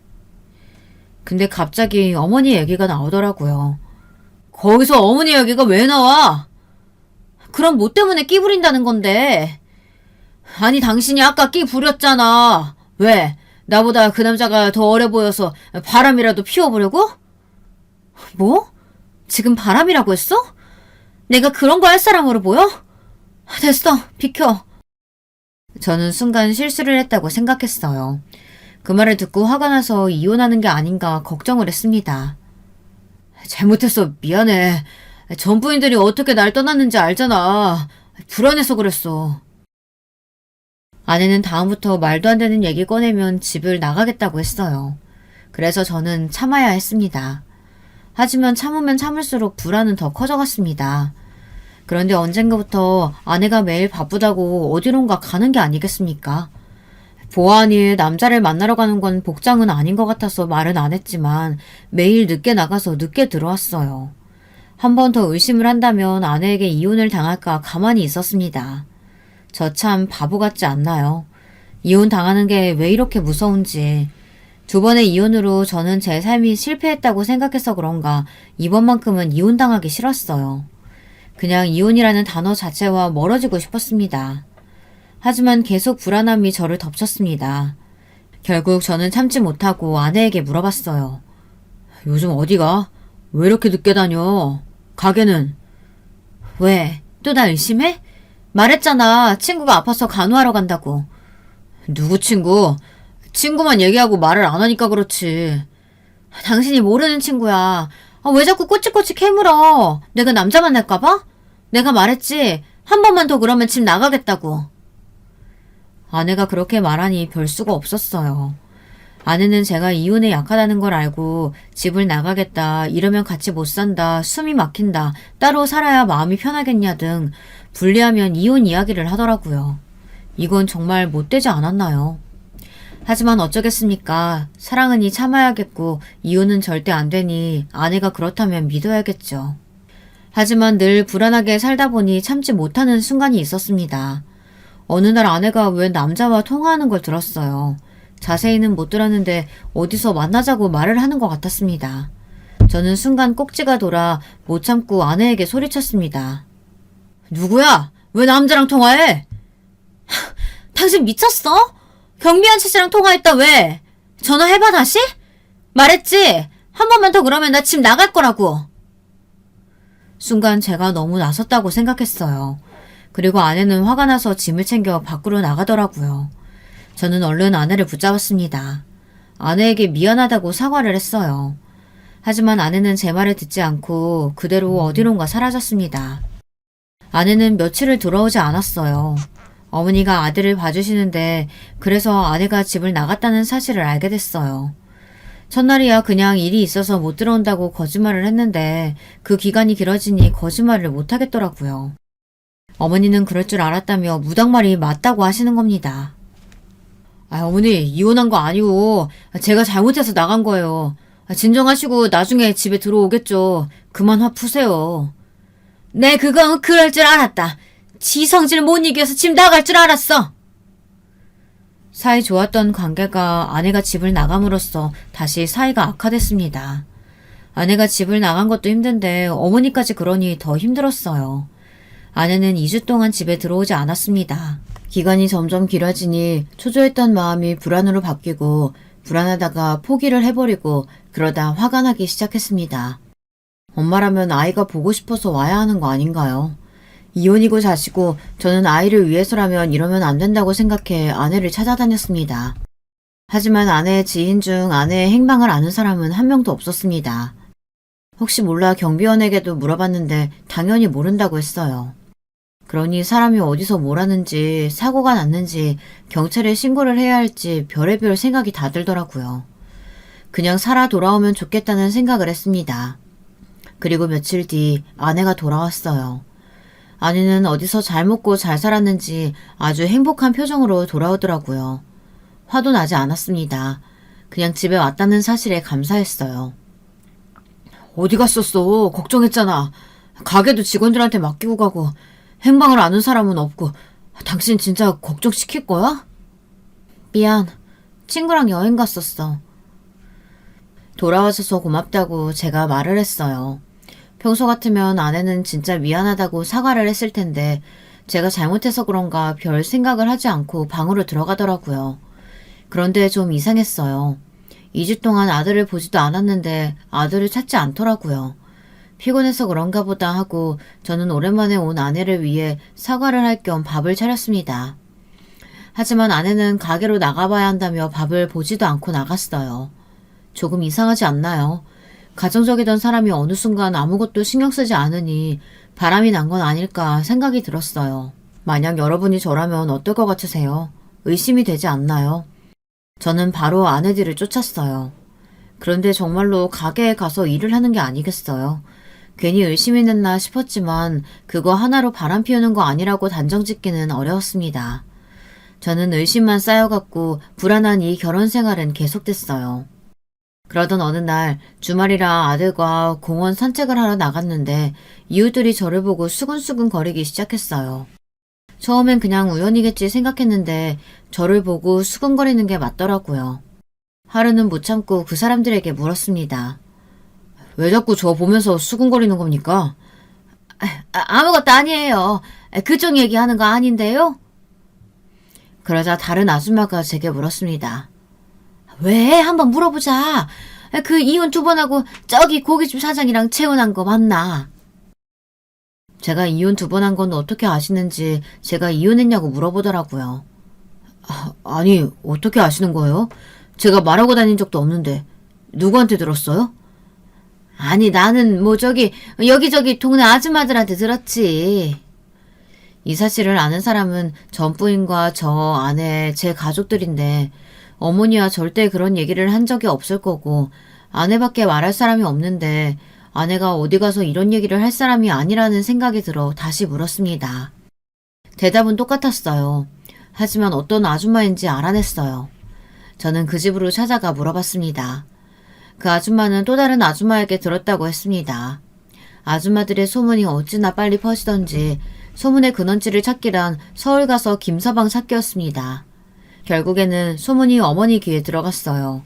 근데 갑자기 어머니 얘기가 나오더라고요. 거기서 어머니 얘기가 왜 나와? 그럼 뭐 때문에 끼 부린다는 건데? 아니 당신이 아까 끼 부렸잖아. 왜? 나보다 그 남자가 더 어려 보여서 바람이라도 피워보려고? 뭐? 지금 바람이라고 했어? 내가 그런 거 할 사람으로 보여? 됐어, 비켜. 저는 순간 실수를 했다고 생각했어요. 그 말을 듣고 화가 나서 이혼하는 게 아닌가 걱정을 했습니다. 잘못했어, 미안해. 전 부인들이 어떻게 날 떠났는지 알잖아. 불안해서 그랬어. 아내는 다음부터 말도 안 되는 얘기 꺼내면 집을 나가겠다고 했어요. 그래서 저는 참아야 했습니다. 하지만 참으면 참을수록 불안은 더 커져갔습니다. 그런데 언젠가부터 아내가 매일 바쁘다고 어디론가 가는 게 아니겠습니까? 보아하니 남자를 만나러 가는 건 복장은 아닌 것 같아서 말은 안 했지만 매일 늦게 나가서 늦게 들어왔어요. 한 번 더 의심을 한다면 아내에게 이혼을 당할까 가만히 있었습니다. 저 참 바보 같지 않나요? 이혼 당하는 게 왜 이렇게 무서운지. 두 번의 이혼으로 저는 제 삶이 실패했다고 생각해서 그런가 이번만큼은 이혼당하기 싫었어요. 그냥 이혼이라는 단어 자체와 멀어지고 싶었습니다. 하지만 계속 불안함이 저를 덮쳤습니다. 결국 저는 참지 못하고 아내에게 물어봤어요. 요즘 어디가? 왜 이렇게 늦게 다녀? 가게는? 왜? 또 나 의심해? 말했잖아. 친구가 아파서 간호하러 간다고. 누구 친구? 친구만 얘기하고 말을 안 하니까 그렇지. 당신이 모르는 친구야. 왜 자꾸 꼬치꼬치 캐물어? 내가 남자 만날까봐? 내가 말했지. 한 번만 더 그러면 집 나가겠다고. 아내가 그렇게 말하니 별 수가 없었어요. 아내는 제가 이혼에 약하다는 걸 알고 집을 나가겠다, 이러면 같이 못 산다, 숨이 막힌다, 따로 살아야 마음이 편하겠냐 등 불리하면 이혼 이야기를 하더라고요. 이건 정말 못되지 않았나요? 하지만 어쩌겠습니까? 사랑은이 참아야겠고 이혼은 절대 안 되니 아내가 그렇다면 믿어야겠죠. 하지만 늘 불안하게 살다 보니 참지 못하는 순간이 있었습니다. 어느 날 아내가 웬 남자와 통화하는 걸 들었어요. 자세히는 못 들었는데 어디서 만나자고 말을 하는 것 같았습니다. 저는 순간 꼭지가 돌아 못 참고 아내에게 소리쳤습니다. 누구야? 왜 남자랑 통화해? 당신 미쳤어? 경비 아저씨랑 통화했다 왜? 전화해봐 다시? 말했지? 한 번만 더 그러면 나 집 나갈 거라고. 순간 제가 너무 나섰다고 생각했어요. 그리고 아내는 화가 나서 짐을 챙겨 밖으로 나가더라고요. 저는 얼른 아내를 붙잡았습니다. 아내에게 미안하다고 사과를 했어요. 하지만 아내는 제 말을 듣지 않고 그대로 어디론가 사라졌습니다. 아내는 며칠을 돌아오지 않았어요. 어머니가 아들을 봐주시는데 그래서 아내가 집을 나갔다는 사실을 알게 됐어요. 첫날이야 그냥 일이 있어서 못 들어온다고 거짓말을 했는데 그 기간이 길어지니 거짓말을 못 하겠더라고요. 어머니는 그럴 줄 알았다며 무당말이 맞다고 하시는 겁니다. 어머니 이혼한 거 아니고 제가 잘못해서 나간 거예요. 진정하시고 나중에 집에 들어오겠죠. 그만 화 푸세요. 네 그건 그럴 줄 알았다. 지 성질 못 이겨서 집 나갈 줄 알았어. 사이 좋았던 관계가 아내가 집을 나감으로써 다시 사이가 악화됐습니다. 아내가 집을 나간 것도 힘든데 어머니까지 그러니 더 힘들었어요. 아내는 2주 동안 집에 들어오지 않았습니다. 기간이 점점 길어지니 초조했던 마음이 불안으로 바뀌고 불안하다가 포기를 해버리고 그러다 화가 나기 시작했습니다. 엄마라면 아이가 보고 싶어서 와야 하는 거 아닌가요? 이혼이고 자시고 저는 아이를 위해서라면 이러면 안 된다고 생각해 아내를 찾아다녔습니다. 하지만 아내의 지인 중 아내의 행방을 아는 사람은 한 명도 없었습니다. 혹시 몰라 경비원에게도 물어봤는데 당연히 모른다고 했어요. 그러니 사람이 어디서 뭘 하는지 사고가 났는지 경찰에 신고를 해야 할지 별의별 생각이 다 들더라고요. 그냥 살아 돌아오면 좋겠다는 생각을 했습니다. 그리고 며칠 뒤 아내가 돌아왔어요. 아내는 어디서 잘 먹고 잘 살았는지 아주 행복한 표정으로 돌아오더라고요. 화도 나지 않았습니다. 그냥 집에 왔다는 사실에 감사했어요. 어디 갔었어? 걱정했잖아. 가게도 직원들한테 맡기고 가고 행방을 아는 사람은 없고 당신 진짜 걱정시킬 거야? 미안. 친구랑 여행 갔었어. 돌아와줘서 고맙다고 제가 말을 했어요. 평소 같으면 아내는 진짜 미안하다고 사과를 했을 텐데 제가 잘못해서 그런가 별 생각을 하지 않고 방으로 들어가더라고요. 그런데 좀 이상했어요. 2주 동안 아들을 보지도 않았는데 아들을 찾지 않더라고요. 피곤해서 그런가 보다 하고 저는 오랜만에 온 아내를 위해 사과를 할 겸 밥을 차렸습니다. 하지만 아내는 가게로 나가봐야 한다며 밥을 보지도 않고 나갔어요. 조금 이상하지 않나요? 가정적이던 사람이 어느 순간 아무것도 신경 쓰지 않으니 바람이 난 건 아닐까 생각이 들었어요. 만약 여러분이 저라면 어떨 것 같으세요? 의심이 되지 않나요? 저는 바로 아내 뒤를 쫓았어요. 그런데 정말로 가게에 가서 일을 하는 게 아니겠어요? 괜히 의심이 냈나 싶었지만 그거 하나로 바람 피우는 거 아니라고 단정짓기는 어려웠습니다. 저는 의심만 쌓여갔고 불안한 이 결혼 생활은 계속됐어요. 그러던 어느 날 주말이라 아들과 공원 산책을 하러 나갔는데 이웃들이 저를 보고 수근수근 거리기 시작했어요. 처음엔 그냥 우연이겠지 생각했는데 저를 보고 수근거리는 게 맞더라고요. 하루는 못 참고 그 사람들에게 물었습니다. 왜 자꾸 저 보면서 수근거리는 겁니까? 아무것도 아니에요. 그쪽 얘기하는 거 아닌데요? 그러자 다른 아줌마가 제게 물었습니다. 왜? 한번 물어보자. 그 이혼 2번하고 저기 고깃집 사장이랑 재혼한 거 맞나? 제가 이혼 2번 한 건 어떻게 아시는지 제가 이혼했냐고 물어보더라고요. 아니, 어떻게 아시는 거예요? 제가 말하고 다닌 적도 없는데 누구한테 들었어요? 아니, 나는 뭐 여기저기 동네 아줌마들한테 들었지. 이 사실을 아는 사람은 전부인과 저 아내, 제 가족들인데 어머니와 절대 그런 얘기를 한 적이 없을 거고 아내밖에 말할 사람이 없는데 아내가 어디 가서 이런 얘기를 할 사람이 아니라는 생각이 들어 다시 물었습니다. 대답은 똑같았어요. 하지만 어떤 아줌마인지 알아냈어요. 저는 그 집으로 찾아가 물어봤습니다. 그 아줌마는 또 다른 아줌마에게 들었다고 했습니다. 아줌마들의 소문이 어찌나 빨리 퍼지던지 소문의 근원지를 찾기란 서울 가서 김서방 찾기였습니다. 결국에는 소문이 어머니 귀에 들어갔어요.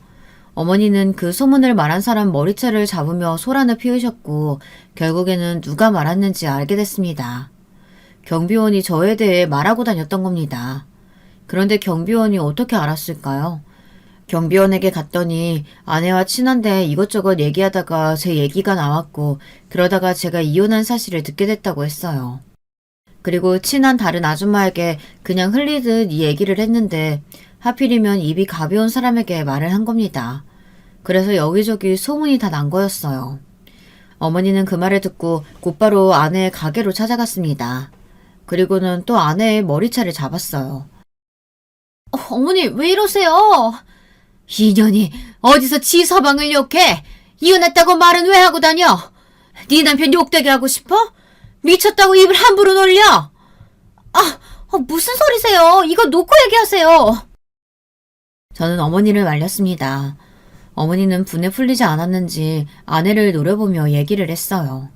어머니는 그 소문을 말한 사람 머리채를 잡으며 소란을 피우셨고 결국에는 누가 말았는지 알게 됐습니다. 경비원이 저에 대해 말하고 다녔던 겁니다. 그런데 경비원이 어떻게 알았을까요? 경비원에게 갔더니 아내와 친한데 이것저것 얘기하다가 제 얘기가 나왔고 그러다가 제가 이혼한 사실을 듣게 됐다고 했어요. 그리고 친한 다른 아줌마에게 그냥 흘리듯 이 얘기를 했는데 하필이면 입이 가벼운 사람에게 말을 한 겁니다. 그래서 여기저기 소문이 다 난 거였어요. 어머니는 그 말을 듣고 곧바로 아내의 가게로 찾아갔습니다. 그리고는 또 아내의 머리채를 잡았어요. 어머니 왜 이러세요? 이년이 어디서 지 서방을 욕해? 이혼했다고 말은 왜 하고 다녀? 네 남편 욕되게 하고 싶어? 미쳤다고 입을 함부로 놀려? 무슨 소리세요? 이거 놓고 얘기하세요. 저는 어머니를 말렸습니다. 어머니는 분에 풀리지 않았는지 아내를 노려보며 얘기를 했어요.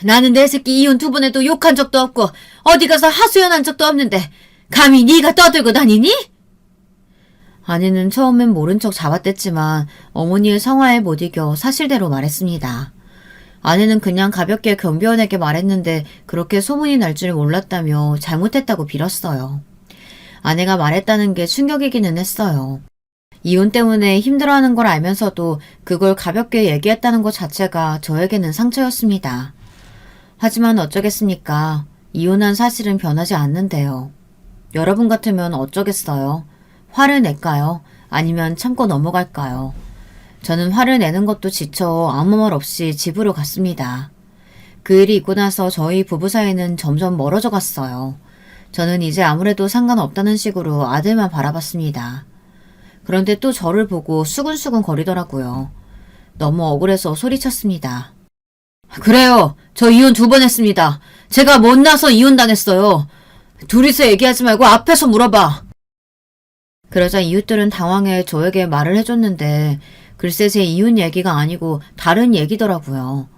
나는 내 새끼 이혼 2번 해도 욕한 적도 없고 어디 가서 하소연한 적도 없는데 감히 네가 떠들고 다니니? 아내는 처음엔 모른 척 잡아댔지만 어머니의 성화에 못 이겨 사실대로 말했습니다. 아내는 그냥 가볍게 경비원에게 말했는데 그렇게 소문이 날 줄 몰랐다며 잘못했다고 빌었어요. 아내가 말했다는 게 충격이기는 했어요. 이혼 때문에 힘들어하는 걸 알면서도 그걸 가볍게 얘기했다는 것 자체가 저에게는 상처였습니다. 하지만 어쩌겠습니까? 이혼한 사실은 변하지 않는데요. 여러분 같으면 어쩌겠어요? 화를 낼까요? 아니면 참고 넘어갈까요? 저는 화를 내는 것도 지쳐 아무 말 없이 집으로 갔습니다. 그 일이 있고 나서 저희 부부 사이는 점점 멀어져 갔어요. 저는 이제 아무래도 상관없다는 식으로 아들만 바라봤습니다. 그런데 또 저를 보고 수근수근 거리더라고요. 너무 억울해서 소리쳤습니다. 그래요. 저 이혼 2번 했습니다. 제가 못나서 이혼당했어요. 둘이서 얘기하지 말고 앞에서 물어봐. 그러자 이웃들은 당황해 저에게 말을 해줬는데 글쎄 제 이혼 얘기가 아니고 다른 얘기더라고요.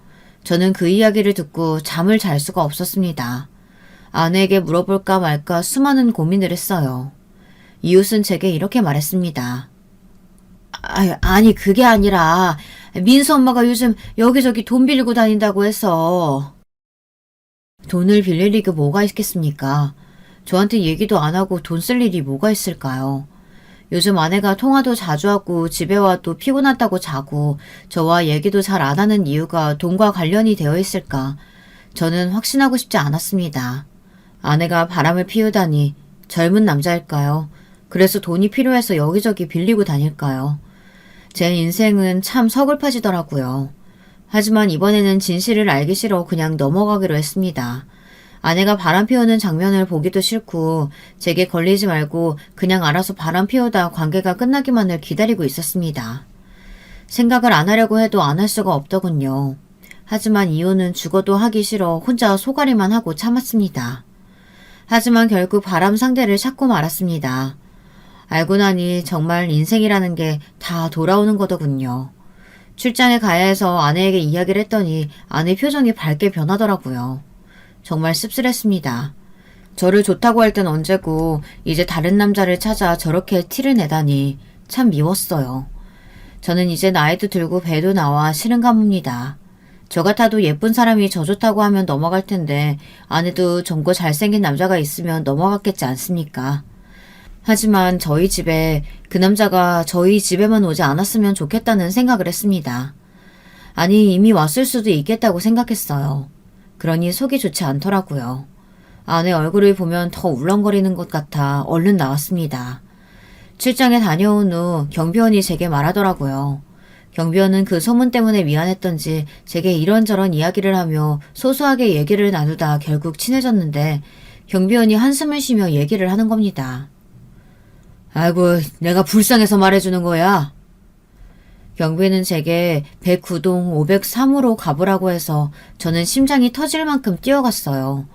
저는 그 이야기를 듣고 잠을 잘 수가 없었습니다. 아내에게 물어볼까 말까 수많은 고민을 했어요. 이웃은 제게 이렇게 말했습니다. 아니 그게 아니라 민수 엄마가 요즘 여기저기 돈 빌리고 다닌다고 해서. 돈을 빌릴 리가 뭐가 있겠습니까? 저한테 얘기도 안 하고 돈 쓸 일이 뭐가 있을까요? 요즘 아내가 통화도 자주 하고 집에 와도 피곤하다고 자고 저와 얘기도 잘 안 하는 이유가 돈과 관련이 되어 있을까? 저는 확신하고 싶지 않았습니다. 아내가 바람을 피우다니 젊은 남자일까요? 그래서 돈이 필요해서 여기저기 빌리고 다닐까요? 제 인생은 참 서글퍼지더라고요. 하지만 이번에는 진실을 알기 싫어 그냥 넘어가기로 했습니다. 아내가 바람 피우는 장면을 보기도 싫고 제게 걸리지 말고 그냥 알아서 바람 피우다 관계가 끝나기만을 기다리고 있었습니다. 생각을 안 하려고 해도 안 할 수가 없더군요. 하지만 이혼은 죽어도 하기 싫어 혼자 소가리만 하고 참았습니다. 하지만 결국 바람 상대를 찾고 말았습니다. 알고 나니 정말 인생이라는 게 다 돌아오는 거더군요. 출장에 가야 해서 아내에게 이야기를 했더니 아내 표정이 밝게 변하더라고요. 정말 씁쓸했습니다. 저를 좋다고 할 땐 언제고 이제 다른 남자를 찾아 저렇게 티를 내다니 참 미웠어요. 저는 이제 나이도 들고 배도 나와 싫은 가문입니다. 저 같아도 예쁜 사람이 저 좋다고 하면 넘어갈 텐데 아내도 젊고 잘생긴 남자가 있으면 넘어갔겠지 않습니까? 하지만 저희 집에 그 남자가 저희 집에만 오지 않았으면 좋겠다는 생각을 했습니다. 아니 이미 왔을 수도 있겠다고 생각했어요. 그러니 속이 좋지 않더라고요. 아내 얼굴을 보면 더 울렁거리는 것 같아 얼른 나왔습니다. 출장에 다녀온 후 경비원이 제게 말하더라고요. 경비원은 그 소문 때문에 미안했던지 제게 이런저런 이야기를 하며 소소하게 얘기를 나누다 결국 친해졌는데 경비원이 한숨을 쉬며 얘기를 하는 겁니다. 아이고, 내가 불쌍해서 말해주는 거야. 경비는 제게 109동 503호로 가보라고 해서 저는 심장이 터질 만큼 뛰어갔어요.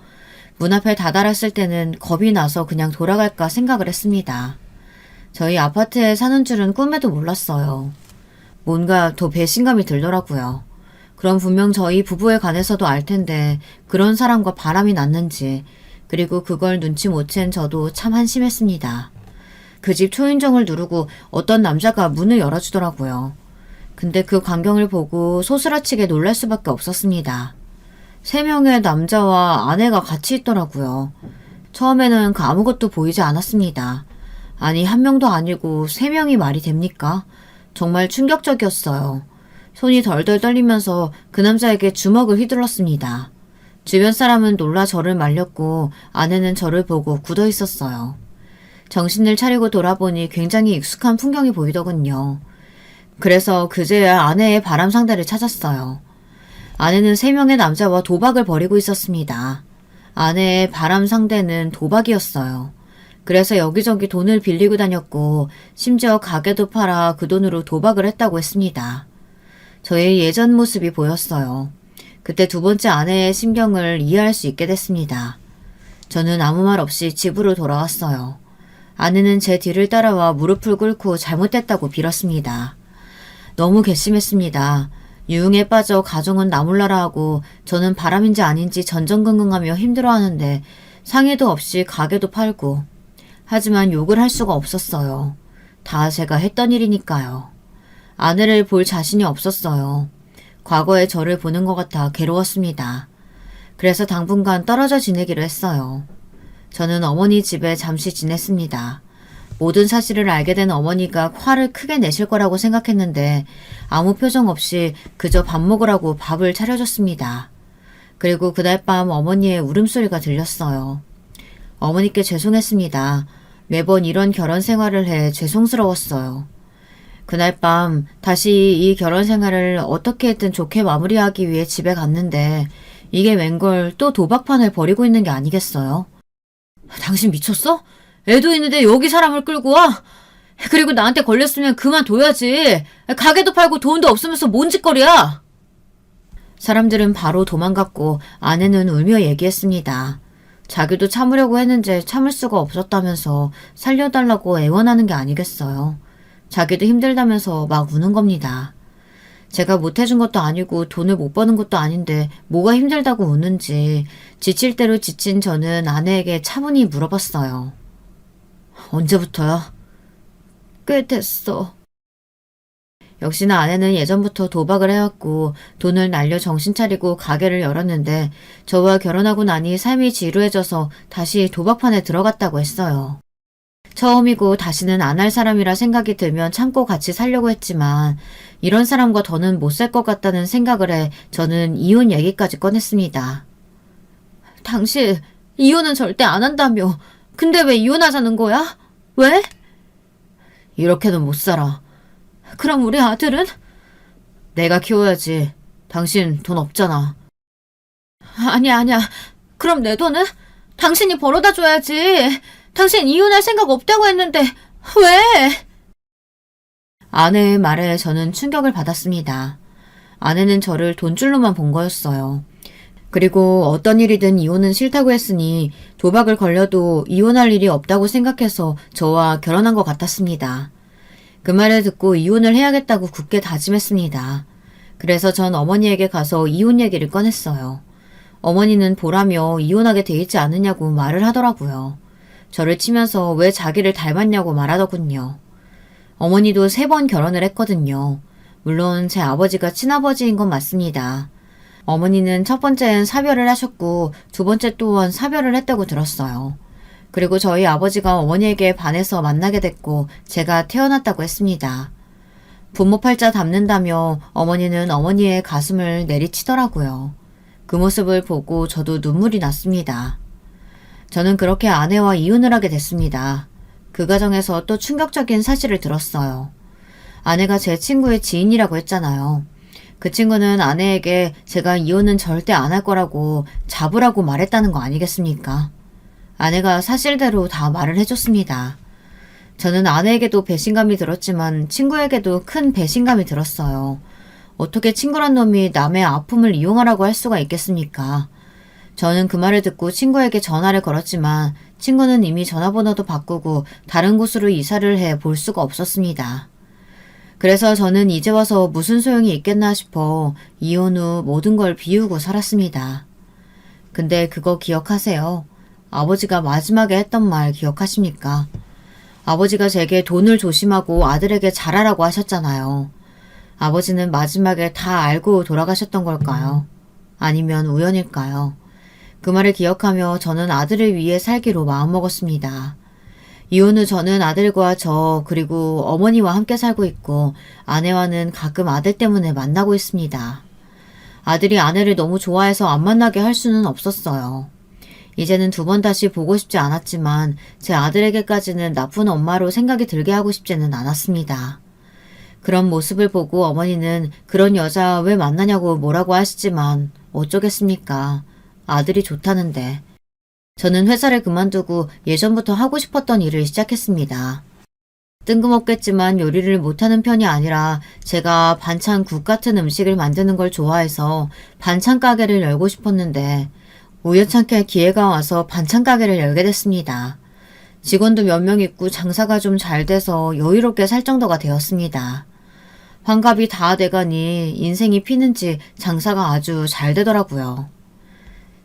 문 앞에 다다랐을 때는 겁이 나서 그냥 돌아갈까 생각을 했습니다. 저희 아파트에 사는 줄은 꿈에도 몰랐어요. 뭔가 더 배신감이 들더라고요. 그럼 분명 저희 부부에 관해서도 알 텐데 그런 사람과 바람이 났는지 그리고 그걸 눈치 못 챈 저도 참 한심했습니다. 그 집 초인종을 누르고 어떤 남자가 문을 열어주더라고요. 근데 그 광경을 보고 소스라치게 놀랄 수밖에 없었습니다. 3명의 남자와 아내가 같이 있더라고요. 처음에는 그 아무것도 보이지 않았습니다. 아니 1명도 아니고 3명이 말이 됩니까? 정말 충격적이었어요. 손이 덜덜 떨리면서 그 남자에게 주먹을 휘둘렀습니다. 주변 사람은 놀라 저를 말렸고 아내는 저를 보고 굳어 있었어요. 정신을 차리고 돌아보니 굉장히 익숙한 풍경이 보이더군요. 그래서 그제야 아내의 바람 상대를 찾았어요. 아내는 3명의 남자와 도박을 벌이고 있었습니다. 아내의 바람 상대는 도박이었어요. 그래서 여기저기 돈을 빌리고 다녔고 심지어 가게도 팔아 그 돈으로 도박을 했다고 했습니다. 저의 예전 모습이 보였어요. 그때 두 번째 아내의 심경을 이해할 수 있게 됐습니다. 저는 아무 말 없이 집으로 돌아왔어요. 아내는 제 뒤를 따라와 무릎을 꿇고 잘못됐다고 빌었습니다. 너무 괘씸했습니다. 유흥에 빠져 가정은 나몰라라 하고 저는 바람인지 아닌지 전전긍긍하며 힘들어하는데 상의도 없이 가게도 팔고 하지만 욕을 할 수가 없었어요. 다 제가 했던 일이니까요. 아내를 볼 자신이 없었어요. 과거의 저를 보는 것 같아 괴로웠습니다. 그래서 당분간 떨어져 지내기로 했어요. 저는 어머니 집에 잠시 지냈습니다. 모든 사실을 알게 된 어머니가 화를 크게 내실 거라고 생각했는데 아무 표정 없이 그저 밥 먹으라고 밥을 차려줬습니다. 그리고 그날 밤 어머니의 울음소리가 들렸어요. 어머니께 죄송했습니다. 매번 이런 결혼 생활을 해 죄송스러웠어요. 그날 밤 다시 이 결혼 생활을 어떻게든 좋게 마무리하기 위해 집에 갔는데 이게 웬걸 또 도박판을 벌이고 있는 게 아니겠어요? 당신 미쳤어? 애도 있는데 여기 사람을 끌고 와? 그리고 나한테 걸렸으면 그만둬야지. 가게도 팔고 돈도 없으면서 뭔 짓거리야? 사람들은 바로 도망갔고 아내는 울며 얘기했습니다. 자기도 참으려고 했는데 참을 수가 없었다면서 살려달라고 애원하는 게 아니겠어요. 자기도 힘들다면서 막 우는 겁니다. 제가 못해준 것도 아니고 돈을 못 버는 것도 아닌데 뭐가 힘들다고 우는지 지칠 대로 지친 저는 아내에게 차분히 물어봤어요. 언제부터야? 꽤 됐어. 역시나 아내는 예전부터 도박을 해왔고 돈을 날려 정신 차리고 가게를 열었는데 저와 결혼하고 나니 삶이 지루해져서 다시 도박판에 들어갔다고 했어요. 처음이고 다시는 안 할 사람이라 생각이 들면 참고 같이 살려고 했지만 이런 사람과 더는 못 살 것 같다는 생각을 해 저는 이혼 얘기까지 꺼냈습니다. 당신 이혼은 절대 안 한다며. 근데 왜 이혼하자는 거야? 왜? 이렇게는 못 살아. 그럼 우리 아들은? 내가 키워야지. 당신 돈 없잖아. 아니야. 그럼 내 돈은? 당신이 벌어다 줘야지. 당신 이혼할 생각 없다고 했는데 왜? 아내의 말에 저는 충격을 받았습니다. 아내는 저를 돈줄로만 본 거였어요. 그리고 어떤 일이든 이혼은 싫다고 했으니 도박을 걸려도 이혼할 일이 없다고 생각해서 저와 결혼한 것 같았습니다. 그 말을 듣고 이혼을 해야겠다고 굳게 다짐했습니다. 그래서 전 어머니에게 가서 이혼 얘기를 꺼냈어요. 어머니는 보라며 이혼하게 돼 있지 않느냐고 말을 하더라고요. 저를 치면서 왜 자기를 닮았냐고 말하더군요. 어머니도 3번 결혼을 했거든요. 물론 제 아버지가 친아버지인 건 맞습니다. 어머니는 첫 번째는 사별을 하셨고 두 번째 또한 사별을 했다고 들었어요. 그리고 저희 아버지가 어머니에게 반해서 만나게 됐고 제가 태어났다고 했습니다. 부모 팔자 닮는다며 어머니는 어머니의 가슴을 내리치더라고요. 그 모습을 보고 저도 눈물이 났습니다. 저는 그렇게 아내와 이혼을 하게 됐습니다. 그 과정에서 또 충격적인 사실을 들었어요. 아내가 제 친구의 지인이라고 했잖아요. 그 친구는 아내에게 제가 이혼은 절대 안 할 거라고 잡으라고 말했다는 거 아니겠습니까? 아내가 사실대로 다 말을 해줬습니다. 저는 아내에게도 배신감이 들었지만 친구에게도 큰 배신감이 들었어요. 어떻게 친구란 놈이 남의 아픔을 이용하라고 할 수가 있겠습니까? 저는 그 말을 듣고 친구에게 전화를 걸었지만 친구는 이미 전화번호도 바꾸고 다른 곳으로 이사를 해 볼 수가 없었습니다. 그래서 저는 이제 와서 무슨 소용이 있겠나 싶어 이혼 후 모든 걸 비우고 살았습니다. 근데 그거 기억하세요? 아버지가 마지막에 했던 말 기억하십니까? 아버지가 제게 돈을 조심하고 아들에게 잘하라고 하셨잖아요. 아버지는 마지막에 다 알고 돌아가셨던 걸까요? 아니면 우연일까요? 그 말을 기억하며 저는 아들을 위해 살기로 마음먹었습니다. 이혼 후 저는 아들과 저 그리고 어머니와 함께 살고 있고 아내와는 가끔 아들 때문에 만나고 있습니다. 아들이 아내를 너무 좋아해서 안 만나게 할 수는 없었어요. 이제는 2번 다시 보고 싶지 않았지만 제 아들에게까지는 나쁜 엄마로 생각이 들게 하고 싶지는 않았습니다. 그런 모습을 보고 어머니는 그런 여자 왜 만나냐고 뭐라고 하시지만 어쩌겠습니까? 아들이 좋다는데. 저는 회사를 그만두고 예전부터 하고 싶었던 일을 시작했습니다. 뜬금없겠지만 요리를 못하는 편이 아니라 제가 반찬국 같은 음식을 만드는 걸 좋아해서 반찬 가게를 열고 싶었는데 우연찮게 기회가 와서 반찬 가게를 열게 됐습니다. 직원도 몇 명 있고 장사가 좀 잘 돼서 여유롭게 살 정도가 되었습니다. 환갑이 다 돼가니 인생이 피는지 장사가 아주 잘 되더라고요.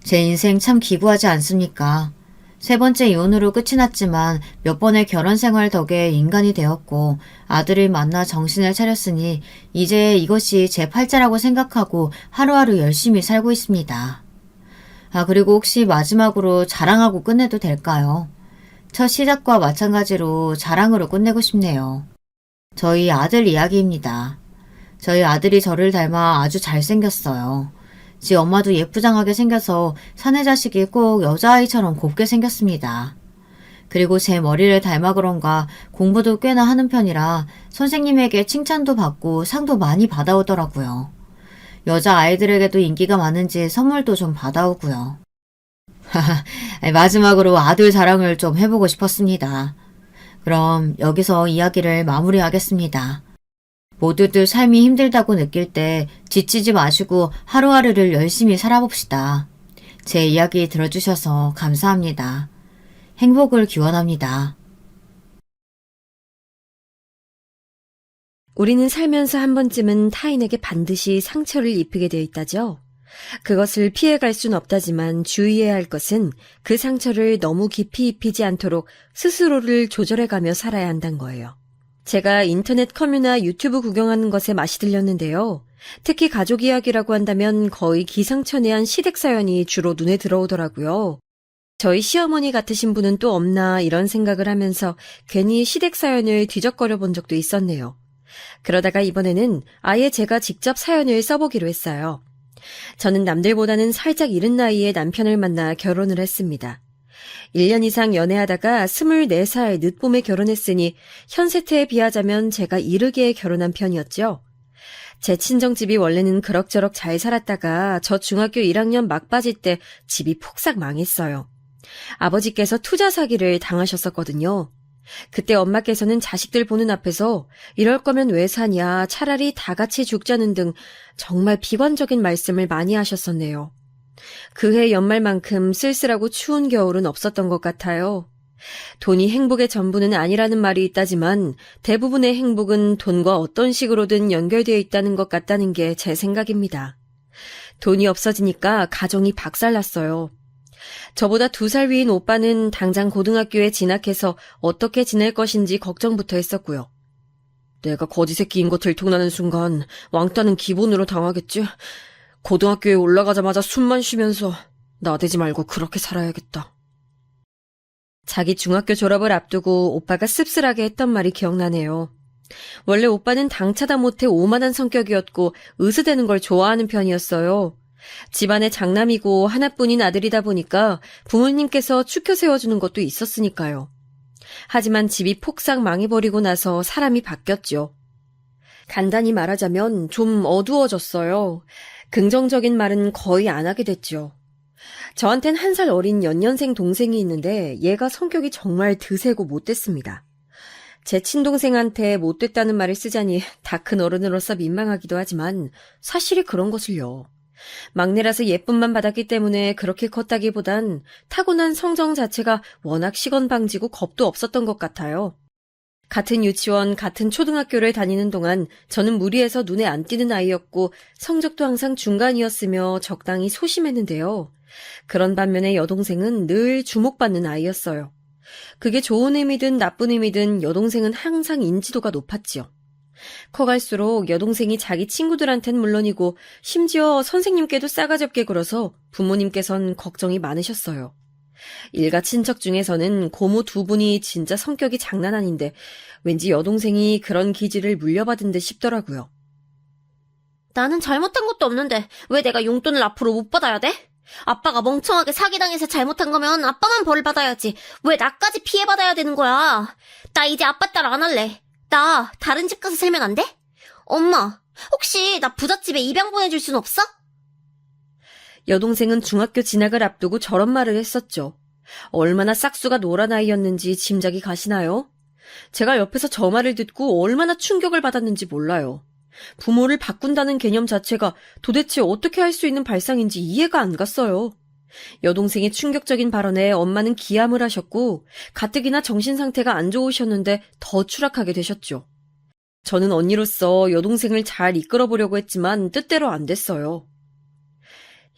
제 인생 참 기구하지 않습니까? 3번째 이혼으로 끝이 났지만 몇 번의 결혼 생활 덕에 인간이 되었고 아들을 만나 정신을 차렸으니 이제 이것이 제 팔자라고 생각하고 하루하루 열심히 살고 있습니다. 그리고 혹시 마지막으로 자랑하고 끝내도 될까요? 첫 시작과 마찬가지로 자랑으로 끝내고 싶네요. 저희 아들 이야기입니다. 저희 아들이 저를 닮아 아주 잘생겼어요. 지 엄마도 예쁘장하게 생겨서 사내 자식이 꼭 여자아이처럼 곱게 생겼습니다. 그리고 제 머리를 닮아 그런가 공부도 꽤나 하는 편이라 선생님에게 칭찬도 받고 상도 많이 받아오더라고요. 여자아이들에게도 인기가 많은지 선물도 좀 받아오고요. 마지막으로 아들 자랑을 좀 해보고 싶었습니다. 그럼 여기서 이야기를 마무리하겠습니다. 모두들 삶이 힘들다고 느낄 때 지치지 마시고 하루하루를 열심히 살아봅시다. 제 이야기 들어주셔서 감사합니다. 행복을 기원합니다. 우리는 살면서 한 번쯤은 타인에게 반드시 상처를 입히게 되어 있다죠. 그것을 피해갈 순 없다지만 주의해야 할 것은 그 상처를 너무 깊이 입히지 않도록 스스로를 조절해가며 살아야 한다는 거예요. 제가 인터넷 커뮤나 유튜브 구경하는 것에 맛이 들렸는데요. 특히 가족 이야기라고 한다면 거의 기상천외한 시댁 사연이 주로 눈에 들어오더라고요. 저희 시어머니 같으신 분은 또 없나 이런 생각을 하면서 괜히 시댁 사연을 뒤적거려 본 적도 있었네요. 그러다가 이번에는 아예 제가 직접 사연을 써보기로 했어요. 저는 남들보다는 살짝 이른 나이에 남편을 만나 결혼을 했습니다. 1년 이상 연애하다가 24살 늦봄에 결혼했으니 현 세태에 비하자면 제가 이르게 결혼한 편이었죠. 제 친정집이 원래는 그럭저럭 잘 살았다가 저 중학교 1학년 막바지 때 집이 폭삭 망했어요. 아버지께서 투자 사기를 당하셨었거든요. 그때 엄마께서는 자식들 보는 앞에서 이럴 거면 왜 사냐, 차라리 다 같이 죽자는 등 정말 비관적인 말씀을 많이 하셨었네요. 그해 연말만큼 쓸쓸하고 추운 겨울은 없었던 것 같아요. 돈이 행복의 전부는 아니라는 말이 있다지만 대부분의 행복은 돈과 어떤 식으로든 연결되어 있다는 것 같다는 게 제 생각입니다. 돈이 없어지니까 가정이 박살났어요. 저보다 2살 위인 오빠는 당장 고등학교에 진학해서 어떻게 지낼 것인지 걱정부터 했었고요. 내가 거지 새끼인 거 들통나는 순간 왕따는 기본으로 당하겠지. 고등학교에 올라가자마자 숨만 쉬면서 나대지 말고 그렇게 살아야겠다. 자기 중학교 졸업을 앞두고 오빠가 씁쓸하게 했던 말이 기억나네요. 원래 오빠는 당차다 못해 오만한 성격이었고 으스대는 걸 좋아하는 편이었어요. 집안의 장남이고 하나뿐인 아들이다 보니까 부모님께서 추켜 세워주는 것도 있었으니까요. 하지만 집이 폭삭 망해버리고 나서 사람이 바뀌었죠. 간단히 말하자면 좀 어두워졌어요. 긍정적인 말은 거의 안 하게 됐죠. 저한텐 1살 어린 연년생 동생이 있는데 얘가 성격이 정말 드세고 못됐습니다. 제 친동생한테 못됐다는 말을 쓰자니 다 큰 어른으로서 민망하기도 하지만 사실이 그런 것을요. 막내라서 예쁨만 받았기 때문에 그렇게 컸다기보단 타고난 성정 자체가 워낙 시건방지고 겁도 없었던 것 같아요. 같은 유치원, 같은 초등학교를 다니는 동안 저는 무리해서 눈에 안 띄는 아이였고 성적도 항상 중간이었으며 적당히 소심했는데요. 그런 반면에 여동생은 늘 주목받는 아이였어요. 그게 좋은 의미든 나쁜 의미든 여동생은 항상 인지도가 높았지요. 커갈수록 여동생이 자기 친구들한텐 물론이고 심지어 선생님께도 싸가지 없게 굴어서 부모님께선 걱정이 많으셨어요. 일가 친척 중에서는 고모 2분이 진짜 성격이 장난 아닌데 왠지 여동생이 그런 기질을 물려받은 듯 싶더라고요. 나는 잘못한 것도 없는데 왜 내가 용돈을 앞으로 못 받아야 돼? 아빠가 멍청하게 사기당해서 잘못한 거면 아빠만 벌을 받아야지. 왜 나까지 피해받아야 되는 거야? 나 이제 아빠 딸 안 할래. 나 다른 집 가서 살면 안 돼? 엄마, 혹시 나 부잣집에 입양 보내줄 순 없어? 여동생은 중학교 진학을 앞두고 저런 말을 했었죠. 얼마나 싹수가 노란 아이였는지 짐작이 가시나요? 제가 옆에서 저 말을 듣고 얼마나 충격을 받았는지 몰라요. 부모를 바꾼다는 개념 자체가 도대체 어떻게 할 수 있는 발상인지 이해가 안 갔어요. 여동생의 충격적인 발언에 엄마는 기함을 하셨고 가뜩이나 정신 상태가 안 좋으셨는데 더 추락하게 되셨죠. 저는 언니로서 여동생을 잘 이끌어보려고 했지만 뜻대로 안 됐어요.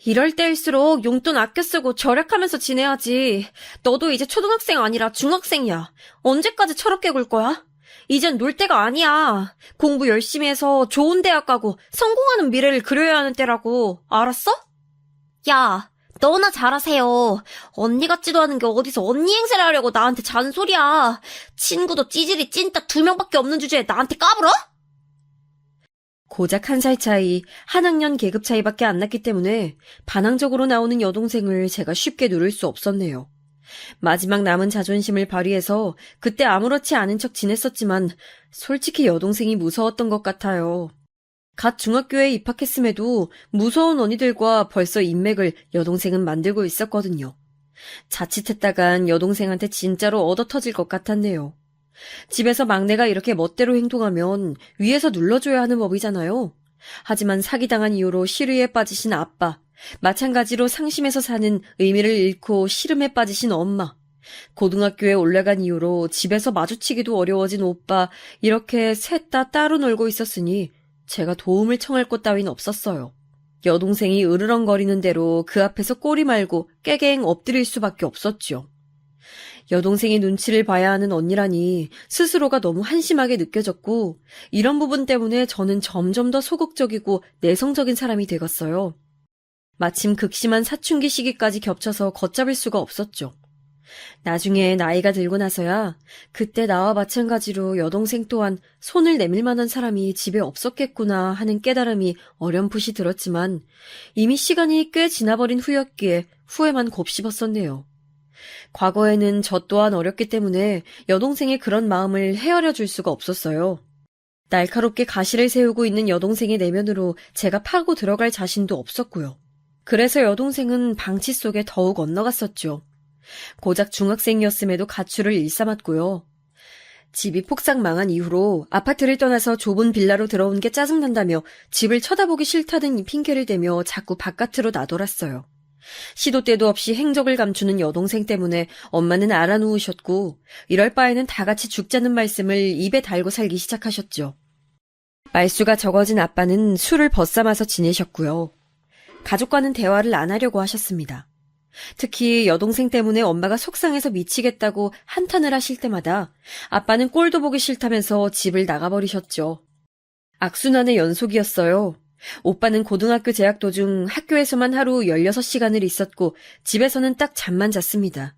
이럴 때일수록 용돈 아껴 쓰고 절약하면서 지내야지. 너도 이제 초등학생 아니라 중학생이야. 언제까지 철없게 굴 거야? 이젠 놀 때가 아니야. 공부 열심히 해서 좋은 대학 가고 성공하는 미래를 그려야 하는 때라고. 알았어? 야, 너나 잘하세요. 언니 같지도 않은 게 어디서 언니 행세를 하려고 나한테 잔소리야. 친구도 찌질이 찐따 2명밖에 없는 주제에 나한테 까불어? 고작 1살 차이, 한 학년 계급 차이밖에 안 났기 때문에 반항적으로 나오는 여동생을 제가 쉽게 누를 수 없었네요. 마지막 남은 자존심을 발휘해서 그때 아무렇지 않은 척 지냈었지만 솔직히 여동생이 무서웠던 것 같아요. 갓 중학교에 입학했음에도 무서운 언니들과 벌써 인맥을 여동생은 만들고 있었거든요. 자칫했다간 여동생한테 진짜로 얻어터질 것 같았네요. 집에서 막내가 이렇게 멋대로 행동하면 위에서 눌러줘야 하는 법이잖아요. 하지만 사기당한 이후로 시류에 빠지신 아빠, 마찬가지로 상심해서 사는 의미를 잃고 시름에 빠지신 엄마, 고등학교에 올라간 이후로 집에서 마주치기도 어려워진 오빠, 이렇게 셋 다 따로 놀고 있었으니 제가 도움을 청할 곳 따윈 없었어요. 여동생이 으르렁거리는 대로 그 앞에서 꼬리 말고 깨갱 엎드릴 수밖에 없었죠. 여동생의 눈치를 봐야 하는 언니라니 스스로가 너무 한심하게 느껴졌고 이런 부분 때문에 저는 점점 더 소극적이고 내성적인 사람이 되었어요. 마침 극심한 사춘기 시기까지 겹쳐서 걷잡을 수가 없었죠. 나중에 나이가 들고 나서야 그때 나와 마찬가지로 여동생 또한 손을 내밀 만한 사람이 집에 없었겠구나 하는 깨달음이 어렴풋이 들었지만 이미 시간이 꽤 지나버린 후였기에 후회만 곱씹었었네요. 과거에는 저 또한 어렸기 때문에 여동생의 그런 마음을 헤아려 줄 수가 없었어요. 날카롭게 가시를 세우고 있는 여동생의 내면으로 제가 파고 들어갈 자신도 없었고요. 그래서 여동생은 방치 속에 더욱 엇나갔었죠. 고작 중학생이었음에도 가출을 일삼았고요. 집이 폭삭 망한 이후로 아파트를 떠나서 좁은 빌라로 들어온 게 짜증난다며 집을 쳐다보기 싫다는 이 핑계를 대며 자꾸 바깥으로 나돌았어요. 시도 때도 없이 행적을 감추는 여동생 때문에 엄마는 알아누우셨고 이럴 바에는 다 같이 죽자는 말씀을 입에 달고 살기 시작하셨죠. 말수가 적어진 아빠는 술을 벗삼아서 지내셨고요. 가족과는 대화를 안 하려고 하셨습니다. 특히 여동생 때문에 엄마가 속상해서 미치겠다고 한탄을 하실 때마다 아빠는 꼴도 보기 싫다면서 집을 나가버리셨죠. 악순환의 연속이었어요. 오빠는 고등학교 재학 도중 학교에서만 하루 16시간을 있었고 집에서는 딱 잠만 잤습니다.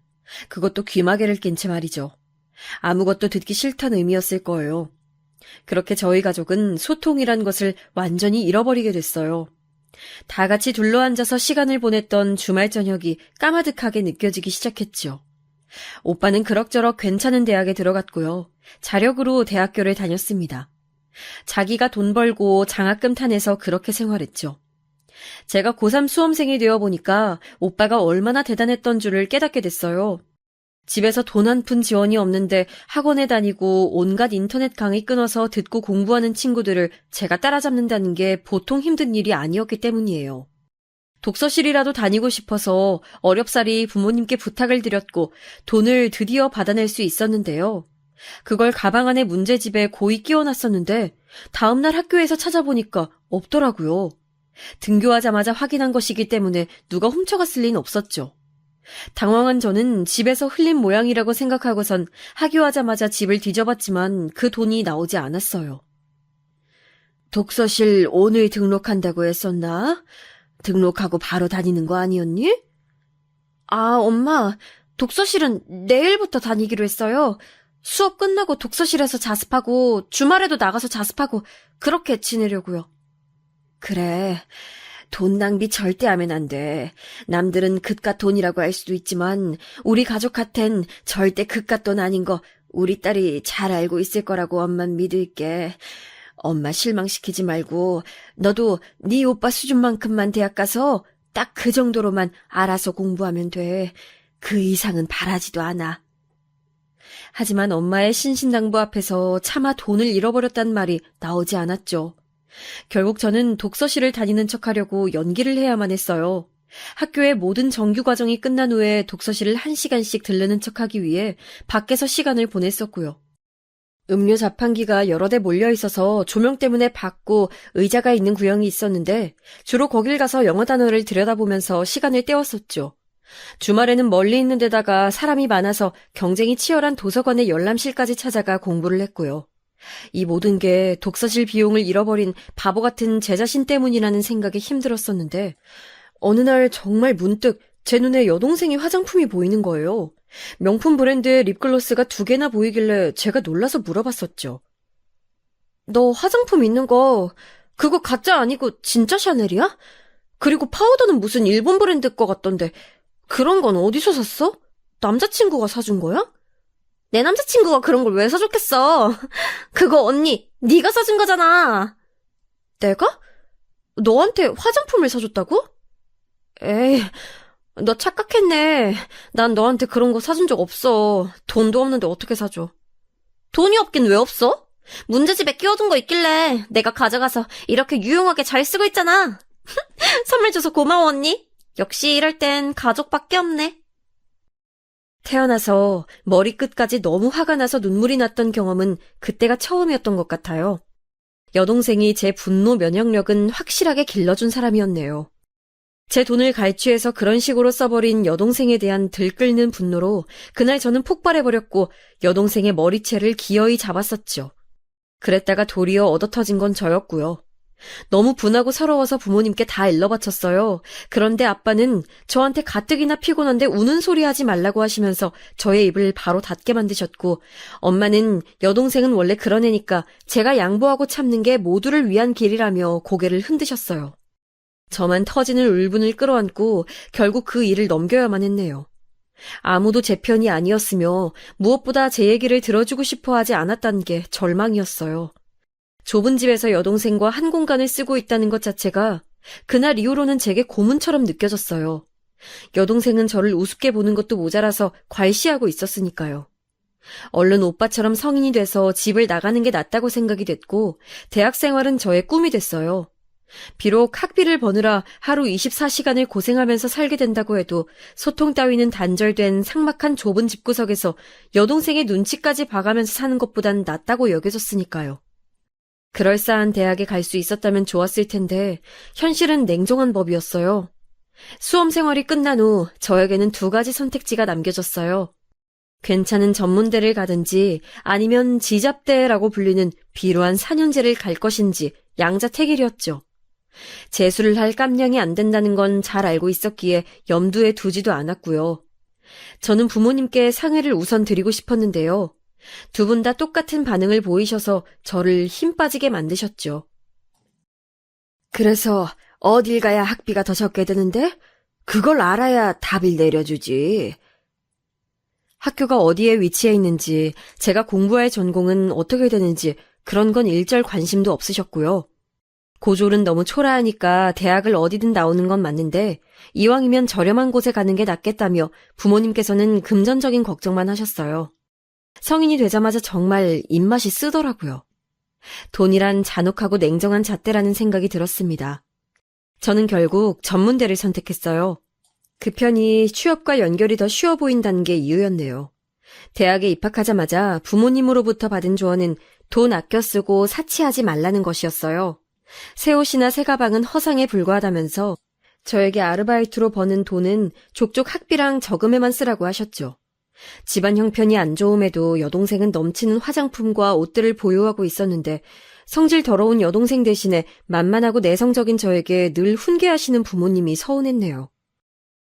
그것도 귀마개를 낀 채 말이죠. 아무것도 듣기 싫다는 의미였을 거예요. 그렇게 저희 가족은 소통이란 것을 완전히 잃어버리게 됐어요. 다 같이 둘러앉아서 시간을 보냈던 주말 저녁이 까마득하게 느껴지기 시작했죠. 오빠는 그럭저럭 괜찮은 대학에 들어갔고요. 자력으로 대학교를 다녔습니다. 자기가 돈 벌고 장학금 타내서 그렇게 생활했죠. 제가 고3 수험생이 되어 보니까 오빠가 얼마나 대단했던 줄을 깨닫게 됐어요. 집에서 돈 한 푼 지원이 없는데 학원에 다니고 온갖 인터넷 강의 끊어서 듣고 공부하는 친구들을 제가 따라잡는다는 게 보통 힘든 일이 아니었기 때문이에요. 독서실이라도 다니고 싶어서 어렵사리 부모님께 부탁을 드렸고 돈을 드디어 받아낼 수 있었는데요. 그걸 가방 안에 문제집에 고이 끼워놨었는데 다음날 학교에서 찾아보니까 없더라고요. 등교하자마자 확인한 것이기 때문에 누가 훔쳐갔을 리는 없었죠. 당황한 저는 집에서 흘린 모양이라고 생각하고선 하교하자마자 집을 뒤져봤지만 그 돈이 나오지 않았어요. 독서실 오늘 등록한다고 했었나? 등록하고 바로 다니는 거 아니었니? 아, 엄마, 독서실은 내일부터 다니기로 했어요. 수업 끝나고 독서실에서 자습하고 주말에도 나가서 자습하고 그렇게 지내려고요. 그래. 돈 낭비 절대 하면 안 돼. 남들은 그깟 돈이라고 할 수도 있지만 우리 가족한텐 절대 그깟 돈 아닌 거 우리 딸이 잘 알고 있을 거라고 엄만 믿을게. 엄마 실망시키지 말고 너도 네 오빠 수준만큼만 대학 가서 딱 그 정도로만 알아서 공부하면 돼. 그 이상은 바라지도 않아. 하지만 엄마의 신신당부 앞에서 차마 돈을 잃어버렸단 말이 나오지 않았죠. 결국 저는 독서실을 다니는 척하려고 연기를 해야만 했어요. 학교의 모든 정규 과정이 끝난 후에 독서실을 1시간씩 들르는 척하기 위해 밖에서 시간을 보냈었고요. 음료 자판기가 여러 대 몰려 있어서 조명 때문에 밝고 의자가 있는 구역이 있었는데 주로 거길 가서 영어 단어를 들여다보면서 시간을 때웠었죠. 주말에는 멀리 있는 데다가 사람이 많아서 경쟁이 치열한 도서관의 열람실까지 찾아가 공부를 했고요. 이 모든 게 독서실 비용을 잃어버린 바보 같은 제 자신 때문이라는 생각에 힘들었었는데 어느 날 정말 문득 제 눈에 여동생이 화장품이 보이는 거예요. 명품 브랜드의 립글로스가 2개나 보이길래 제가 놀라서 물어봤었죠. 너 화장품 있는 거 그거 가짜 아니고 진짜 샤넬이야? 그리고 파우더는 무슨 일본 브랜드 거 같던데 그런 건 어디서 샀어? 남자친구가 사준 거야? 내 남자친구가 그런 걸 왜 사줬겠어? 그거 언니, 네가 사준 거잖아. 내가? 너한테 화장품을 사줬다고? 에이, 너 착각했네. 난 너한테 그런 거 사준 적 없어. 돈도 없는데 어떻게 사줘? 돈이 없긴 왜 없어? 문제집에 끼워둔 거 있길래 내가 가져가서 이렇게 유용하게 잘 쓰고 있잖아. 선물 줘서 고마워 언니. 역시 이럴 땐 가족밖에 없네. 태어나서 머리끝까지 너무 화가 나서 눈물이 났던 경험은 그때가 처음이었던 것 같아요. 여동생이 제 분노 면역력은 확실하게 길러준 사람이었네요. 제 돈을 갈취해서 그런 식으로 써버린 여동생에 대한 들끓는 분노로 그날 저는 폭발해버렸고 여동생의 머리채를 기어이 잡았었죠. 그랬다가 도리어 얻어터진 건 저였고요. 너무 분하고 서러워서 부모님께 다 일러바쳤어요. 그런데 아빠는 저한테 가뜩이나 피곤한데 우는 소리 하지 말라고 하시면서 저의 입을 바로 닫게 만드셨고, 엄마는 여동생은 원래 그런 애니까 제가 양보하고 참는 게 모두를 위한 길이라며 고개를 흔드셨어요. 저만 터지는 울분을 끌어안고 결국 그 일을 넘겨야만 했네요. 아무도 제 편이 아니었으며 무엇보다 제 얘기를 들어주고 싶어 하지 않았다는 게 절망이었어요. 좁은 집에서 여동생과 한 공간을 쓰고 있다는 것 자체가 그날 이후로는 제게 고문처럼 느껴졌어요. 여동생은 저를 우습게 보는 것도 모자라서 괄시하고 있었으니까요. 얼른 오빠처럼 성인이 돼서 집을 나가는 게 낫다고 생각이 됐고, 대학 생활은 저의 꿈이 됐어요. 비록 학비를 버느라 하루 24시간을 고생하면서 살게 된다고 해도 소통 따위는 단절된 삭막한 좁은 집구석에서 여동생의 눈치까지 봐가면서 사는 것보단 낫다고 여겨졌으니까요. 그럴싸한 대학에 갈 수 있었다면 좋았을 텐데 현실은 냉정한 법이었어요. 수험 생활이 끝난 후 저에게는 2가지 선택지가 남겨졌어요. 괜찮은 전문대를 가든지 아니면 지잡대라고 불리는 비루한 4년제를 갈 것인지 양자택일이었죠. 재수를 할 깜냥이 안 된다는 건 잘 알고 있었기에 염두에 두지도 않았고요. 저는 부모님께 상의를 우선 드리고 싶었는데요. 2분 다 똑같은 반응을 보이셔서 저를 힘 빠지게 만드셨죠. 그래서 어딜 가야 학비가 더 적게 드는데? 그걸 알아야 답을 내려주지. 학교가 어디에 위치해 있는지, 제가 공부할 전공은 어떻게 되는지 그런 건 일절 관심도 없으셨고요. 고졸은 너무 초라하니까 대학을 어디든 나오는 건 맞는데 이왕이면 저렴한 곳에 가는 게 낫겠다며 부모님께서는 금전적인 걱정만 하셨어요. 성인이 되자마자 정말 입맛이 쓰더라고요. 돈이란 잔혹하고 냉정한 잣대라는 생각이 들었습니다. 저는 결국 전문대를 선택했어요. 그 편이 취업과 연결이 더 쉬워 보인다는 게 이유였네요. 대학에 입학하자마자 부모님으로부터 받은 조언은 돈 아껴 쓰고 사치하지 말라는 것이었어요. 새 옷이나 새 가방은 허상에 불과하다면서 저에게 아르바이트로 버는 돈은 족족 학비랑 저금에만 쓰라고 하셨죠. 집안 형편이 안 좋음에도 여동생은 넘치는 화장품과 옷들을 보유하고 있었는데 성질 더러운 여동생 대신에 만만하고 내성적인 저에게 늘 훈계하시는 부모님이 서운했네요.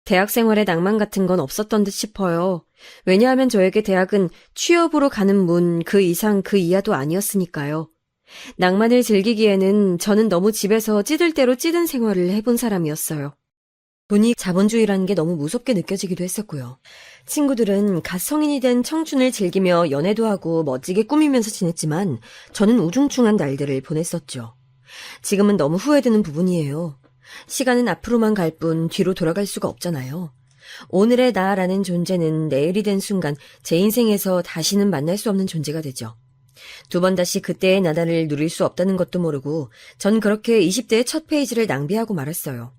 대학 생활에 낭만 같은 건 없었던 듯 싶어요. 왜냐하면 저에게 대학은 취업으로 가는 문 그 이상 그 이하도 아니었으니까요. 낭만을 즐기기에는 저는 너무 집에서 찌들 대로 찌든 생활을 해본 사람이었어요. 돈이 자본주의라는 게 너무 무섭게 느껴지기도 했었고요. 친구들은 갓 성인이 된 청춘을 즐기며 연애도 하고 멋지게 꾸미면서 지냈지만 저는 우중충한 날들을 보냈었죠. 지금은 너무 후회되는 부분이에요. 시간은 앞으로만 갈 뿐 뒤로 돌아갈 수가 없잖아요. 오늘의 나라는 존재는 내일이 된 순간 제 인생에서 다시는 만날 수 없는 존재가 되죠. 2번 다시 그때의 나날을 누릴 수 없다는 것도 모르고 전 그렇게 20대의 첫 페이지를 낭비하고 말았어요.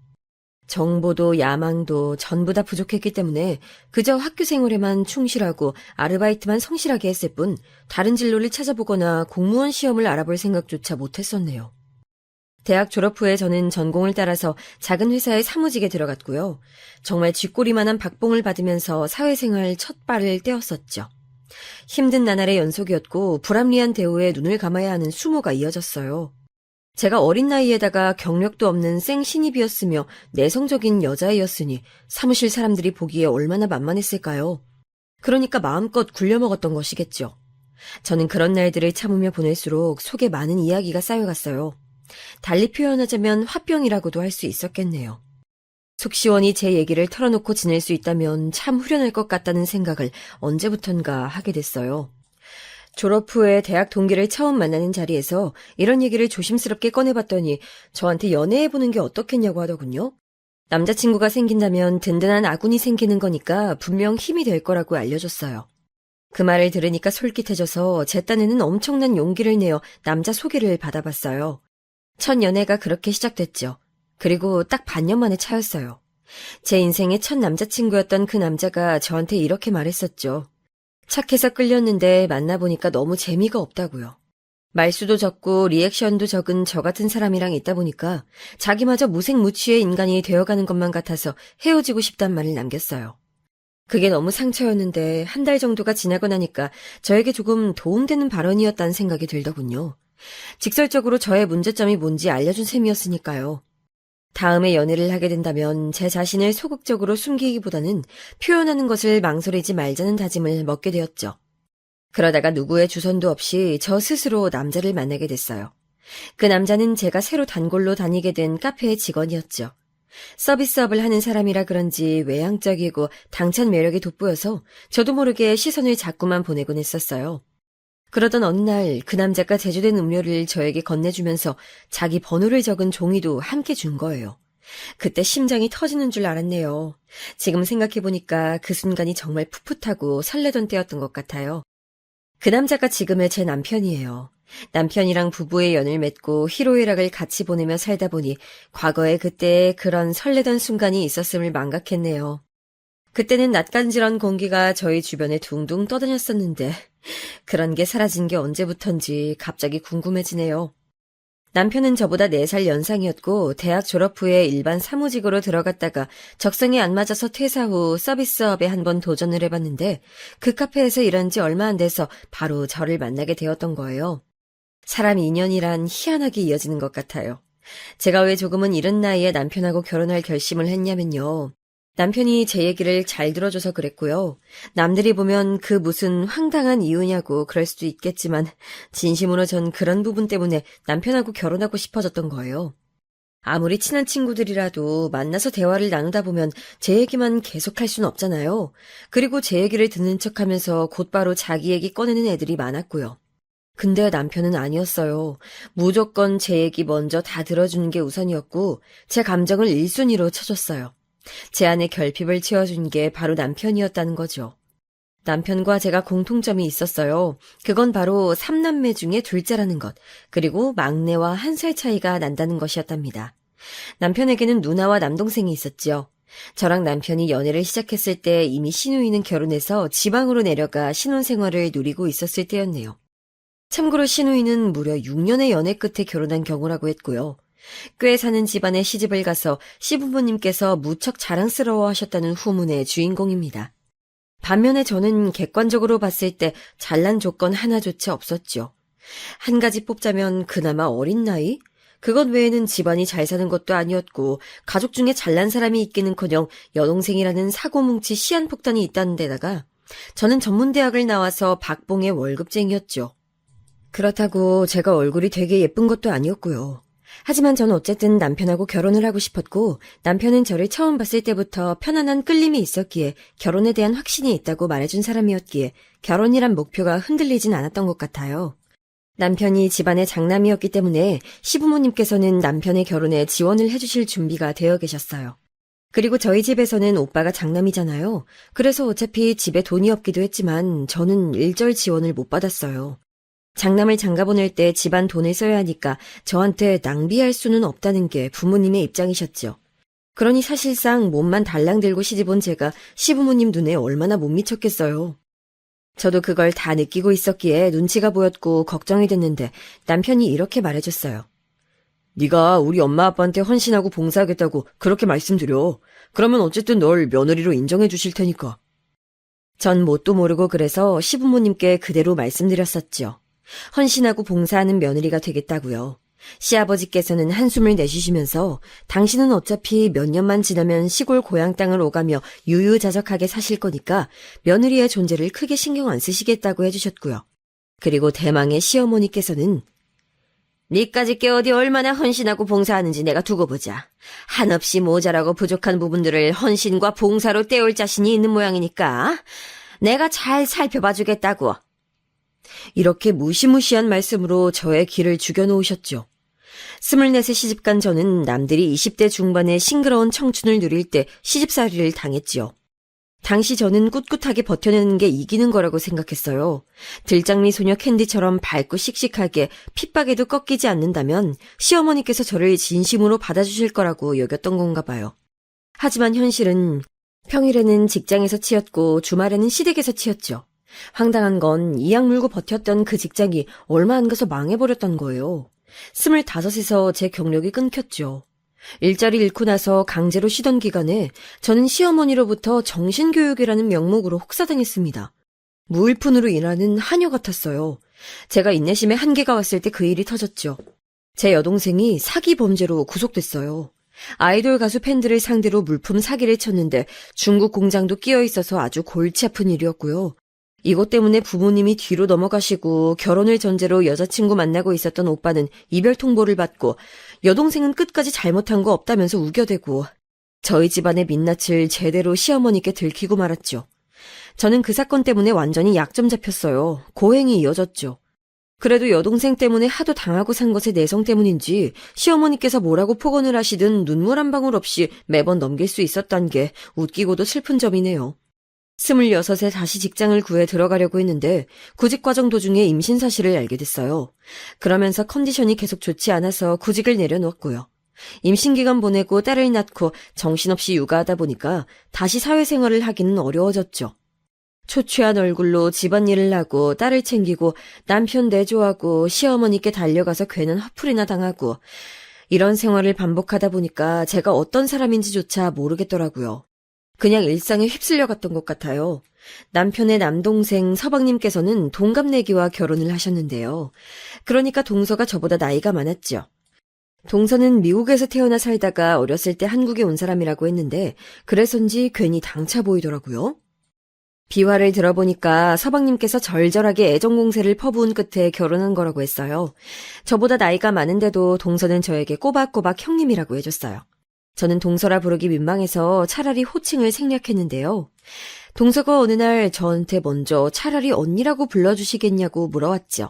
정보도 야망도 전부 다 부족했기 때문에 그저 학교 생활에만 충실하고 아르바이트만 성실하게 했을 뿐 다른 진로를 찾아보거나 공무원 시험을 알아볼 생각조차 못했었네요. 대학 졸업 후에 저는 전공을 따라서 작은 회사에 사무직에 들어갔고요. 정말 쥐꼬리만한 박봉을 받으면서 사회생활 첫 발을 떼었었죠. 힘든 나날의 연속이었고 불합리한 대우에 눈을 감아야 하는 수모가 이어졌어요. 제가 어린 나이에다가 경력도 없는 생신입이었으며 내성적인 여자애였으니 사무실 사람들이 보기에 얼마나 만만했을까요? 그러니까 마음껏 굴려먹었던 것이겠죠. 저는 그런 날들을 참으며 보낼수록 속에 많은 이야기가 쌓여갔어요. 달리 표현하자면 화병이라고도 할 수 있었겠네요. 속 시원히 제 얘기를 털어놓고 지낼 수 있다면 참 후련할 것 같다는 생각을 언제부턴가 하게 됐어요. 졸업 후에 대학 동기를 처음 만나는 자리에서 이런 얘기를 조심스럽게 꺼내봤더니 저한테 연애해보는 게 어떻겠냐고 하더군요. 남자친구가 생긴다면 든든한 아군이 생기는 거니까 분명 힘이 될 거라고 알려줬어요. 그 말을 들으니까 솔깃해져서 제 딴에는 엄청난 용기를 내어 남자 소개를 받아봤어요. 첫 연애가 그렇게 시작됐죠. 그리고 딱 반년 만에 차였어요. 제 인생의 첫 남자친구였던 그 남자가 저한테 이렇게 말했었죠. 착해서 끌렸는데 만나보니까 너무 재미가 없다고요. 말수도 적고 리액션도 적은 저 같은 사람이랑 있다 보니까 자기마저 무색무취의 인간이 되어가는 것만 같아서 헤어지고 싶단 말을 남겼어요. 그게 너무 상처였는데 한 달 정도가 지나고 나니까 저에게 조금 도움되는 발언이었다는 생각이 들더군요. 직설적으로 저의 문제점이 뭔지 알려준 셈이었으니까요. 다음에 연애를 하게 된다면 제 자신을 소극적으로 숨기기보다는 표현하는 것을 망설이지 말자는 다짐을 먹게 되었죠. 그러다가 누구의 주선도 없이 저 스스로 남자를 만나게 됐어요. 그 남자는 제가 새로 단골로 다니게 된 카페의 직원이었죠. 서비스업을 하는 사람이라 그런지 외향적이고 당찬 매력이 돋보여서 저도 모르게 시선을 자꾸만 보내곤 했었어요. 그러던 어느 날 그 남자가 제조된 음료를 저에게 건네주면서 자기 번호를 적은 종이도 함께 준 거예요. 그때 심장이 터지는 줄 알았네요. 지금 생각해보니까 그 순간이 정말 풋풋하고 설레던 때였던 것 같아요. 그 남자가 지금의 제 남편이에요. 남편이랑 부부의 연을 맺고 희로애락을 같이 보내며 살다 보니 과거에 그때의 그런 설레던 순간이 있었음을 망각했네요. 그때는 낯간지런 공기가 저희 주변에 둥둥 떠다녔었는데 그런 게 사라진 게 언제부턴지 갑자기 궁금해지네요. 남편은 저보다 4살 연상이었고 대학 졸업 후에 일반 사무직으로 들어갔다가 적성에 안 맞아서 퇴사 후 서비스업에 한번 도전을 해봤는데 그 카페에서 일한 지 얼마 안 돼서 바로 저를 만나게 되었던 거예요. 사람 인연이란 희한하게 이어지는 것 같아요. 제가 왜 조금은 이른 나이에 남편하고 결혼할 결심을 했냐면요. 남편이 제 얘기를 잘 들어줘서 그랬고요. 남들이 보면 그 무슨 황당한 이유냐고 그럴 수도 있겠지만 진심으로 전 그런 부분 때문에 남편하고 결혼하고 싶어졌던 거예요. 아무리 친한 친구들이라도 만나서 대화를 나누다 보면 제 얘기만 계속할 수는 없잖아요. 그리고 제 얘기를 듣는 척하면서 곧바로 자기 얘기 꺼내는 애들이 많았고요. 근데 남편은 아니었어요. 무조건 제 얘기 먼저 다 들어주는 게 우선이었고 제 감정을 1순위로 쳐줬어요. 제 안에 결핍을 채워준 게 바로 남편이었다는 거죠. 남편과 제가 공통점이 있었어요. 그건 바로 3남매 중에 둘째라는 것, 그리고 막내와 1살 차이가 난다는 것이었답니다. 남편에게는 누나와 남동생이 있었죠. 저랑 남편이 연애를 시작했을 때 이미 시누이는 결혼해서 지방으로 내려가 신혼생활을 누리고 있었을 때였네요. 참고로 시누이는 무려 6년의 연애 끝에 결혼한 경우라고 했고요. 꽤 사는 집안에 시집을 가서 시부모님께서 무척 자랑스러워 하셨다는 후문의 주인공입니다. 반면에 저는 객관적으로 봤을 때 잘난 조건 하나조차 없었죠. 한 가지 뽑자면 그나마 어린 나이? 그것 외에는 집안이 잘 사는 것도 아니었고 가족 중에 잘난 사람이 있기는커녕 여동생이라는 사고뭉치 시한폭탄이 있다는 데다가 저는 전문대학을 나와서 박봉의 월급쟁이였죠. 그렇다고 제가 얼굴이 되게 예쁜 것도 아니었고요. 하지만 전 어쨌든 남편하고 결혼을 하고 싶었고 남편은 저를 처음 봤을 때부터 편안한 끌림이 있었기에 결혼에 대한 확신이 있다고 말해준 사람이었기에 결혼이란 목표가 흔들리진 않았던 것 같아요. 남편이 집안의 장남이었기 때문에 시부모님께서는 남편의 결혼에 지원을 해주실 준비가 되어 계셨어요. 그리고 저희 집에서는 오빠가 장남이잖아요. 그래서 어차피 집에 돈이 없기도 했지만 저는 일절 지원을 못 받았어요. 장남을 장가보낼 때 집안 돈을 써야 하니까 저한테 낭비할 수는 없다는 게 부모님의 입장이셨죠. 그러니 사실상 몸만 달랑 들고 시집온 제가 시부모님 눈에 얼마나 못 미쳤겠어요. 저도 그걸 다 느끼고 있었기에 눈치가 보였고 걱정이 됐는데 남편이 이렇게 말해줬어요. 네가 우리 엄마 아빠한테 헌신하고 봉사하겠다고 그렇게 말씀드려. 그러면 어쨌든 널 며느리로 인정해 주실 테니까. 전 뭣도 모르고 그래서 시부모님께 그대로 말씀드렸었죠. 헌신하고 봉사하는 며느리가 되겠다고요. 시아버지께서는 한숨을 내쉬시면서 당신은 어차피 몇 년만 지나면 시골 고향 땅을 오가며 유유자적하게 사실 거니까 며느리의 존재를 크게 신경 안 쓰시겠다고 해주셨고요. 그리고 대망의 시어머니께서는 니까짓 게 어디 얼마나 헌신하고 봉사하는지 내가 두고 보자. 한없이 모자라고 부족한 부분들을 헌신과 봉사로 때울 자신이 있는 모양이니까 내가 잘 살펴봐 주겠다고. 이렇게 무시무시한 말씀으로 저의 길을 죽여놓으셨죠. 24세 시집간 저는 남들이 20대 중반의 싱그러운 청춘을 누릴 때 시집살이를 당했지요. 당시 저는 꿋꿋하게 버텨내는 게 이기는 거라고 생각했어요. 들장미 소녀 캔디처럼 밝고 씩씩하게 핏박에도 꺾이지 않는다면 시어머니께서 저를 진심으로 받아주실 거라고 여겼던 건가 봐요. 하지만 현실은 평일에는 직장에서 치였고 주말에는 시댁에서 치였죠. 황당한 건 이악 물고 버텼던 그 직장이 얼마 안 가서 망해버렸던 거예요. 25에서 제 경력이 끊겼죠. 일자리 잃고 나서 강제로 쉬던 기간에 저는 시어머니로부터 정신교육이라는 명목으로 혹사당했습니다. 무일푼으로 일하는 하녀 같았어요. 제가 인내심에 한계가 왔을 때 그 일이 터졌죠. 제 여동생이 사기 범죄로 구속됐어요. 아이돌 가수 팬들을 상대로 물품 사기를 쳤는데 중국 공장도 끼어 있어서 아주 골치 아픈 일이었고요. 이것 때문에 부모님이 뒤로 넘어가시고 결혼을 전제로 여자친구 만나고 있었던 오빠는 이별 통보를 받고 여동생은 끝까지 잘못한 거 없다면서 우겨대고 저희 집안의 민낯을 제대로 시어머니께 들키고 말았죠. 저는 그 사건 때문에 완전히 약점 잡혔어요. 고행이 이어졌죠. 그래도 여동생 때문에 하도 당하고 산 것의 내성 때문인지 시어머니께서 뭐라고 폭언을 하시든 눈물 한 방울 없이 매번 넘길 수 있었단 게 웃기고도 슬픈 점이네요. 26에 다시 직장을 구해 들어가려고 했는데 구직 과정 도중에 임신 사실을 알게 됐어요. 그러면서 컨디션이 계속 좋지 않아서 구직을 내려놓았고요. 임신 기간 보내고 딸을 낳고 정신없이 육아하다 보니까 다시 사회생활을 하기는 어려워졌죠. 초췌한 얼굴로 집안일을 하고 딸을 챙기고 남편 내조하고 시어머니께 달려가서 괜한 화풀이나 당하고 이런 생활을 반복하다 보니까 제가 어떤 사람인지조차 모르겠더라고요. 그냥 일상에 휩쓸려갔던 것 같아요. 남편의 남동생 서방님께서는 동갑내기와 결혼을 하셨는데요. 그러니까 동서가 저보다 나이가 많았죠. 동서는 미국에서 태어나 살다가 어렸을 때 한국에 온 사람이라고 했는데 그래서인지 괜히 당차 보이더라고요. 비화를 들어보니까 서방님께서 절절하게 애정공세를 퍼부은 끝에 결혼한 거라고 했어요. 저보다 나이가 많은데도 동서는 저에게 꼬박꼬박 형님이라고 해줬어요. 저는 동서라 부르기 민망해서 차라리 호칭을 생략했는데요. 동서가 어느 날 저한테 먼저 차라리 언니라고 불러주시겠냐고 물어왔죠.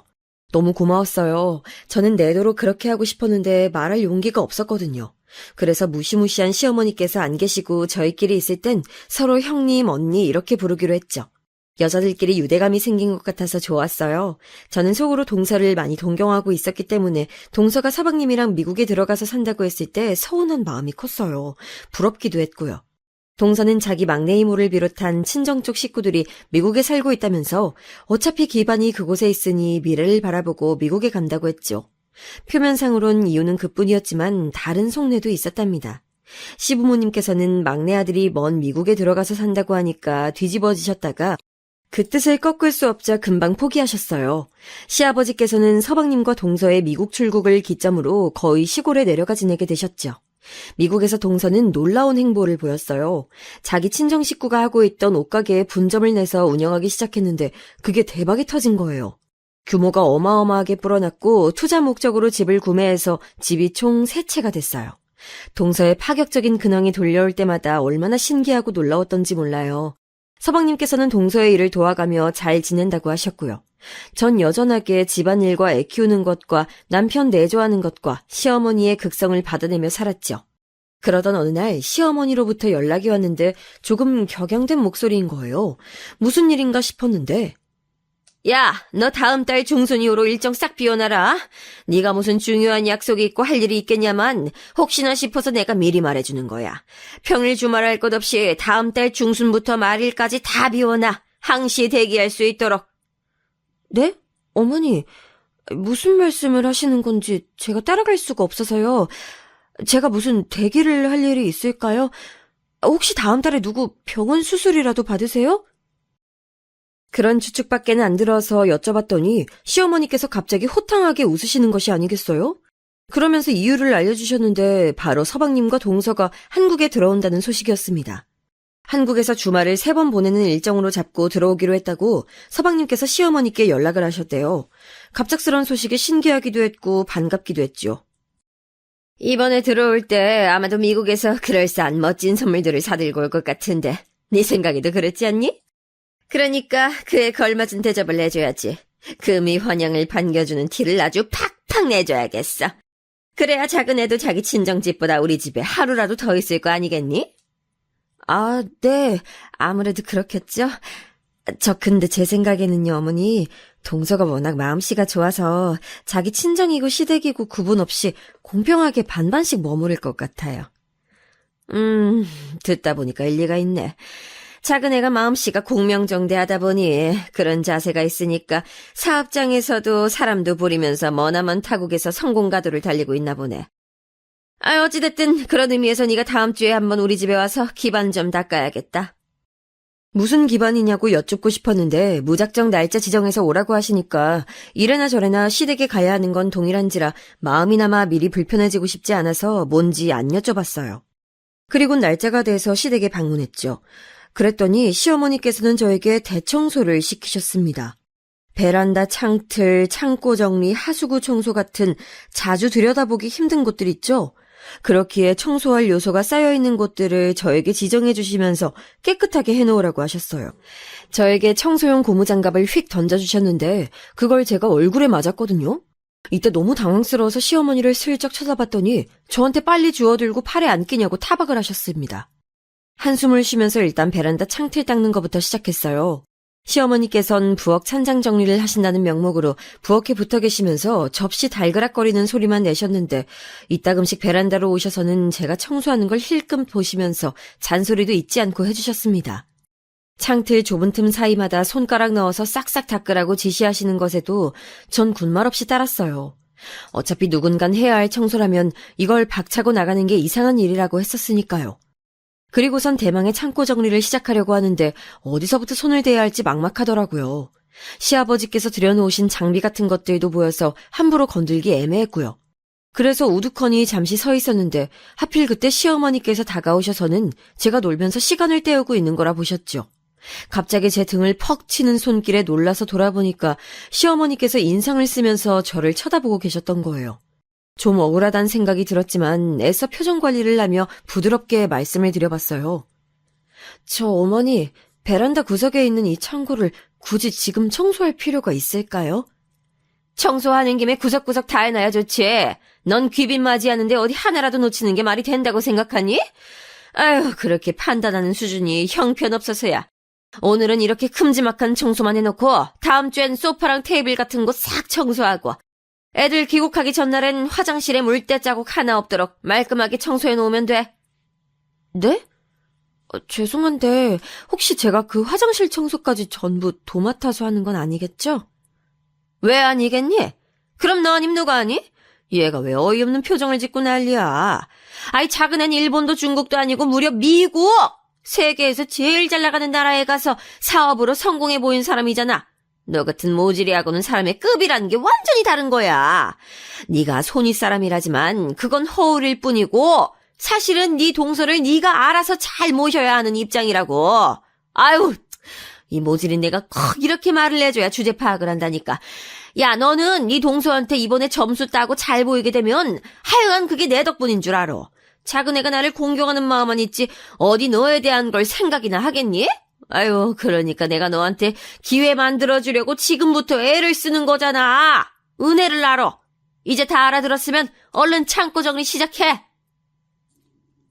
너무 고마웠어요. 저는 내도록 그렇게 하고 싶었는데 말할 용기가 없었거든요. 그래서 무시무시한 시어머니께서 안 계시고 저희끼리 있을 땐 서로 형님, 언니 이렇게 부르기로 했죠. 여자들끼리 유대감이 생긴 것 같아서 좋았어요. 저는 속으로 동서를 많이 동경하고 있었기 때문에 동서가 서방님이랑 미국에 들어가서 산다고 했을 때 서운한 마음이 컸어요. 부럽기도 했고요. 동서는 자기 막내 이모를 비롯한 친정 쪽 식구들이 미국에 살고 있다면서 어차피 기반이 그곳에 있으니 미래를 바라보고 미국에 간다고 했죠. 표면상으론 이유는 그뿐이었지만 다른 속내도 있었답니다. 시부모님께서는 막내 아들이 먼 미국에 들어가서 산다고 하니까 뒤집어지셨다가 그 뜻을 꺾을 수 없자 금방 포기하셨어요. 시아버지께서는 서방님과 동서의 미국 출국을 기점으로 거의 시골에 내려가 지내게 되셨죠. 미국에서 동서는 놀라운 행보를 보였어요. 자기 친정 식구가 하고 있던 옷가게에 분점을 내서 운영하기 시작했는데 그게 대박이 터진 거예요. 규모가 어마어마하게 불어났고 투자 목적으로 집을 구매해서 집이 총 3채가 됐어요. 동서의 파격적인 근황이 돌려올 때마다 얼마나 신기하고 놀라웠던지 몰라요. 서방님께서는 동서의 일을 도와가며 잘 지낸다고 하셨고요. 전 여전하게 집안일과 애 키우는 것과 남편 내조하는 것과 시어머니의 극성을 받아내며 살았죠. 그러던 어느 날 시어머니로부터 연락이 왔는데 조금 격양된 목소리인 거예요. 무슨 일인가 싶었는데 야, 너 다음 달 중순 이후로 일정 싹 비워놔라. 네가 무슨 중요한 약속이 있고 할 일이 있겠냐만 혹시나 싶어서 내가 미리 말해주는 거야. 평일 주말 할 것 없이 다음 달 중순부터 말일까지 다 비워놔. 항시 대기할 수 있도록. 네? 어머니, 무슨 말씀을 하시는 건지 제가 따라갈 수가 없어서요. 제가 무슨 대기를 할 일이 있을까요? 혹시 다음 달에 누구 병원 수술이라도 받으세요? 그런 추측밖에는 안 들어서 여쭤봤더니 시어머니께서 갑자기 호탕하게 웃으시는 것이 아니겠어요? 그러면서 이유를 알려주셨는데 바로 서방님과 동서가 한국에 들어온다는 소식이었습니다. 한국에서 주말을 3번 보내는 일정으로 잡고 들어오기로 했다고 서방님께서 시어머니께 연락을 하셨대요. 갑작스런 소식에 신기하기도 했고 반갑기도 했죠. 이번에 들어올 때 아마도 미국에서 그럴싸한 멋진 선물들을 사들고 올 것 같은데 네 생각에도 그렇지 않니? 그러니까 그에 걸맞은 대접을 내줘야지. 금이 환영을 반겨주는 티를 아주 팍팍 내줘야겠어. 그래야 작은 애도 자기 친정집보다 우리 집에 하루라도 더 있을 거 아니겠니? 아, 네. 아무래도 그렇겠죠. 저 근데 제 생각에는요, 어머니. 동서가 워낙 마음씨가 좋아서 자기 친정이고 시댁이고 구분 없이 공평하게 반반씩 머무를 것 같아요. 듣다 보니까 일리가 있네. 작은 애가 마음씨가 공명정대하다 보니 그런 자세가 있으니까 사업장에서도 사람도 부리면서 머나먼 타국에서 성공가도를 달리고 있나 보네. 어찌됐든 그런 의미에서 네가 다음 주에 한번 우리 집에 와서 기반 좀 닦아야겠다. 무슨 기반이냐고 여쭙고 싶었는데 무작정 날짜 지정해서 오라고 하시니까 이래나 저래나 시댁에 가야 하는 건 동일한지라 마음이나마 미리 불편해지고 싶지 않아서 뭔지 안 여쭤봤어요. 그리고 날짜가 돼서 시댁에 방문했죠. 그랬더니 시어머니께서는 저에게 대청소를 시키셨습니다. 베란다 창틀, 창고 정리, 하수구 청소 같은 자주 들여다보기 힘든 곳들 있죠? 그렇기에 청소할 요소가 쌓여있는 곳들을 저에게 지정해 주시면서 깨끗하게 해놓으라고 하셨어요. 저에게 청소용 고무장갑을 휙 던져주셨는데 그걸 제가 얼굴에 맞았거든요. 이때 너무 당황스러워서 시어머니를 슬쩍 쳐다봤더니 저한테 빨리 주워들고 팔에 안 끼냐고 타박을 하셨습니다. 한숨을 쉬면서 일단 베란다 창틀 닦는 것부터 시작했어요. 시어머니께선 부엌 찬장 정리를 하신다는 명목으로 부엌에 붙어 계시면서 접시 달그락거리는 소리만 내셨는데 이따금씩 베란다로 오셔서는 제가 청소하는 걸 힐끔 보시면서 잔소리도 잊지 않고 해주셨습니다. 창틀 좁은 틈 사이마다 손가락 넣어서 싹싹 닦으라고 지시하시는 것에도 전 군말 없이 따랐어요. 어차피 누군간 해야 할 청소라면 이걸 박차고 나가는 게 이상한 일이라고 했었으니까요. 그리고선 대망의 창고 정리를 시작하려고 하는데 어디서부터 손을 대야 할지 막막하더라고요. 시아버지께서 들여놓으신 장비 같은 것들도 보여서 함부로 건들기 애매했고요. 그래서 우두커니 잠시 서 있었는데 하필 그때 시어머니께서 다가오셔서는 제가 놀면서 시간을 때우고 있는 거라 보셨죠. 갑자기 제 등을 퍽 치는 손길에 놀라서 돌아보니까 시어머니께서 인상을 쓰면서 저를 쳐다보고 계셨던 거예요. 좀 억울하다는 생각이 들었지만 애써 표정 관리를 하며 부드럽게 말씀을 드려봤어요. 저 어머니, 베란다 구석에 있는 이 창고를 굳이 지금 청소할 필요가 있을까요? 청소하는 김에 구석구석 다 해놔야 좋지. 넌 귀빈 맞이하는데 어디 하나라도 놓치는 게 말이 된다고 생각하니? 아유, 그렇게 판단하는 수준이 형편없어서야. 오늘은 이렇게 큼지막한 청소만 해놓고 다음 주엔 소파랑 테이블 같은 곳 싹 청소하고 애들 귀국하기 전날엔 화장실에 물때 자국 하나 없도록 말끔하게 청소해 놓으면 돼. 네? 죄송한데 혹시 제가 그 화장실 청소까지 전부 도맡아서 하는 건 아니겠죠? 왜 아니겠니? 그럼 너 아님 누가 아니? 얘가 왜 어이없는 표정을 짓고 난리야. 아이 작은 애는 일본도 중국도 아니고 무려 미국! 세계에서 제일 잘 나가는 나라에 가서 사업으로 성공해 보인 사람이잖아. 너 같은 모질이하고는 사람의 급이라는 게 완전히 다른 거야. 네가 손윗 사람이라지만 그건 허울일 뿐이고 사실은 네 동서를 네가 알아서 잘 모셔야 하는 입장이라고. 아유, 이 모질인 내가 꼭 이렇게 말을 해줘야 주제 파악을 한다니까. 야, 너는 네 동서한테 이번에 점수 따고 잘 보이게 되면 하여간 그게 내 덕분인 줄 알아. 작은 애가 나를 공경하는 마음만 있지 어디 너에 대한 걸 생각이나 하겠니? 아유, 그러니까 내가 너한테 기회 만들어주려고 지금부터 애를 쓰는 거잖아. 은혜를 알아. 이제 다 알아들었으면 얼른 창고 정리 시작해.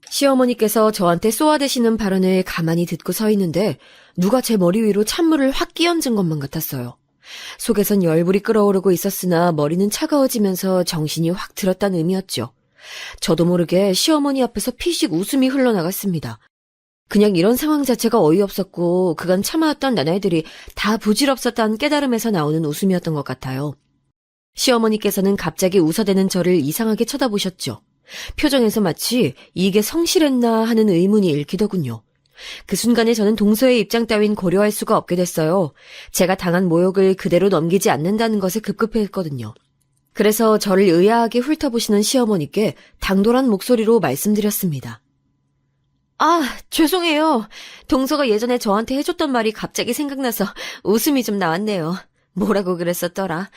시어머니께서 저한테 쏘아대시는 발언을 가만히 듣고 서 있는데 누가 제 머리 위로 찬물을 확 끼얹은 것만 같았어요. 속에선 열불이 끓어오르고 있었으나 머리는 차가워지면서 정신이 확 들었다는 의미였죠. 저도 모르게 시어머니 앞에서 피식 웃음이 흘러나갔습니다. 그냥 이런 상황 자체가 어이없었고 그간 참아왔던 나날들이 다 부질없었다는 깨달음에서 나오는 웃음이었던 것 같아요. 시어머니께서는 갑자기 웃어대는 저를 이상하게 쳐다보셨죠. 표정에서 마치 이게 성실했나 하는 의문이 읽히더군요. 그 순간에 저는 동서의 입장 따윈 고려할 수가 없게 됐어요. 제가 당한 모욕을 그대로 넘기지 않는다는 것에 급급했거든요. 그래서 저를 의아하게 훑어보시는 시어머니께 당돌한 목소리로 말씀드렸습니다. 아, 죄송해요. 동서가 예전에 저한테 해줬던 말이 갑자기 생각나서 웃음이 좀 나왔네요. 뭐라고 그랬었더라.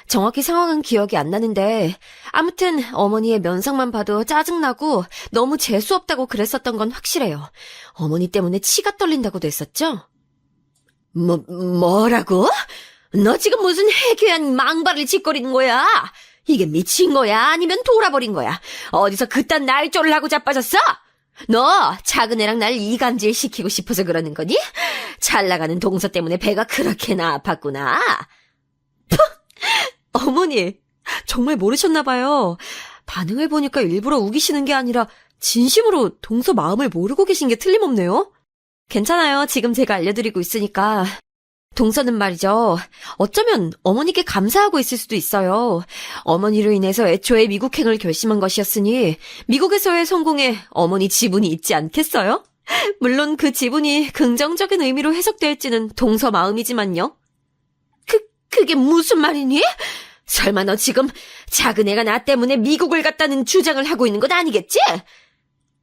정확히 상황은 기억이 안 나는데 아무튼 어머니의 면상만 봐도 짜증나고 너무 재수없다고 그랬었던 건 확실해요. 어머니 때문에 치가 떨린다고도 했었죠? 뭐라고? 너 지금 무슨 해괴한 망발을 짓거리는 거야? 이게 미친 거야? 아니면 돌아버린 거야? 어디서 그딴 날조를 하고 자빠졌어? 너 작은 애랑 날 이간질 시키고 싶어서 그러는 거니? 잘 나가는 동서 때문에 배가 그렇게나 아팠구나. 푸! 어머니, 정말 모르셨나 봐요. 반응을 보니까 일부러 우기시는 게 아니라 진심으로 동서 마음을 모르고 계신 게 틀림없네요. 괜찮아요. 지금 제가 알려드리고 있으니까. 동서는 말이죠. 어쩌면 어머니께 감사하고 있을 수도 있어요. 어머니로 인해서 애초에 미국행을 결심한 것이었으니 미국에서의 성공에 어머니 지분이 있지 않겠어요? 물론 그 지분이 긍정적인 의미로 해석될지는 동서 마음이지만요. 그게 무슨 말이니? 설마 너 지금 작은 애가 나 때문에 미국을 갔다는 주장을 하고 있는 건 아니겠지?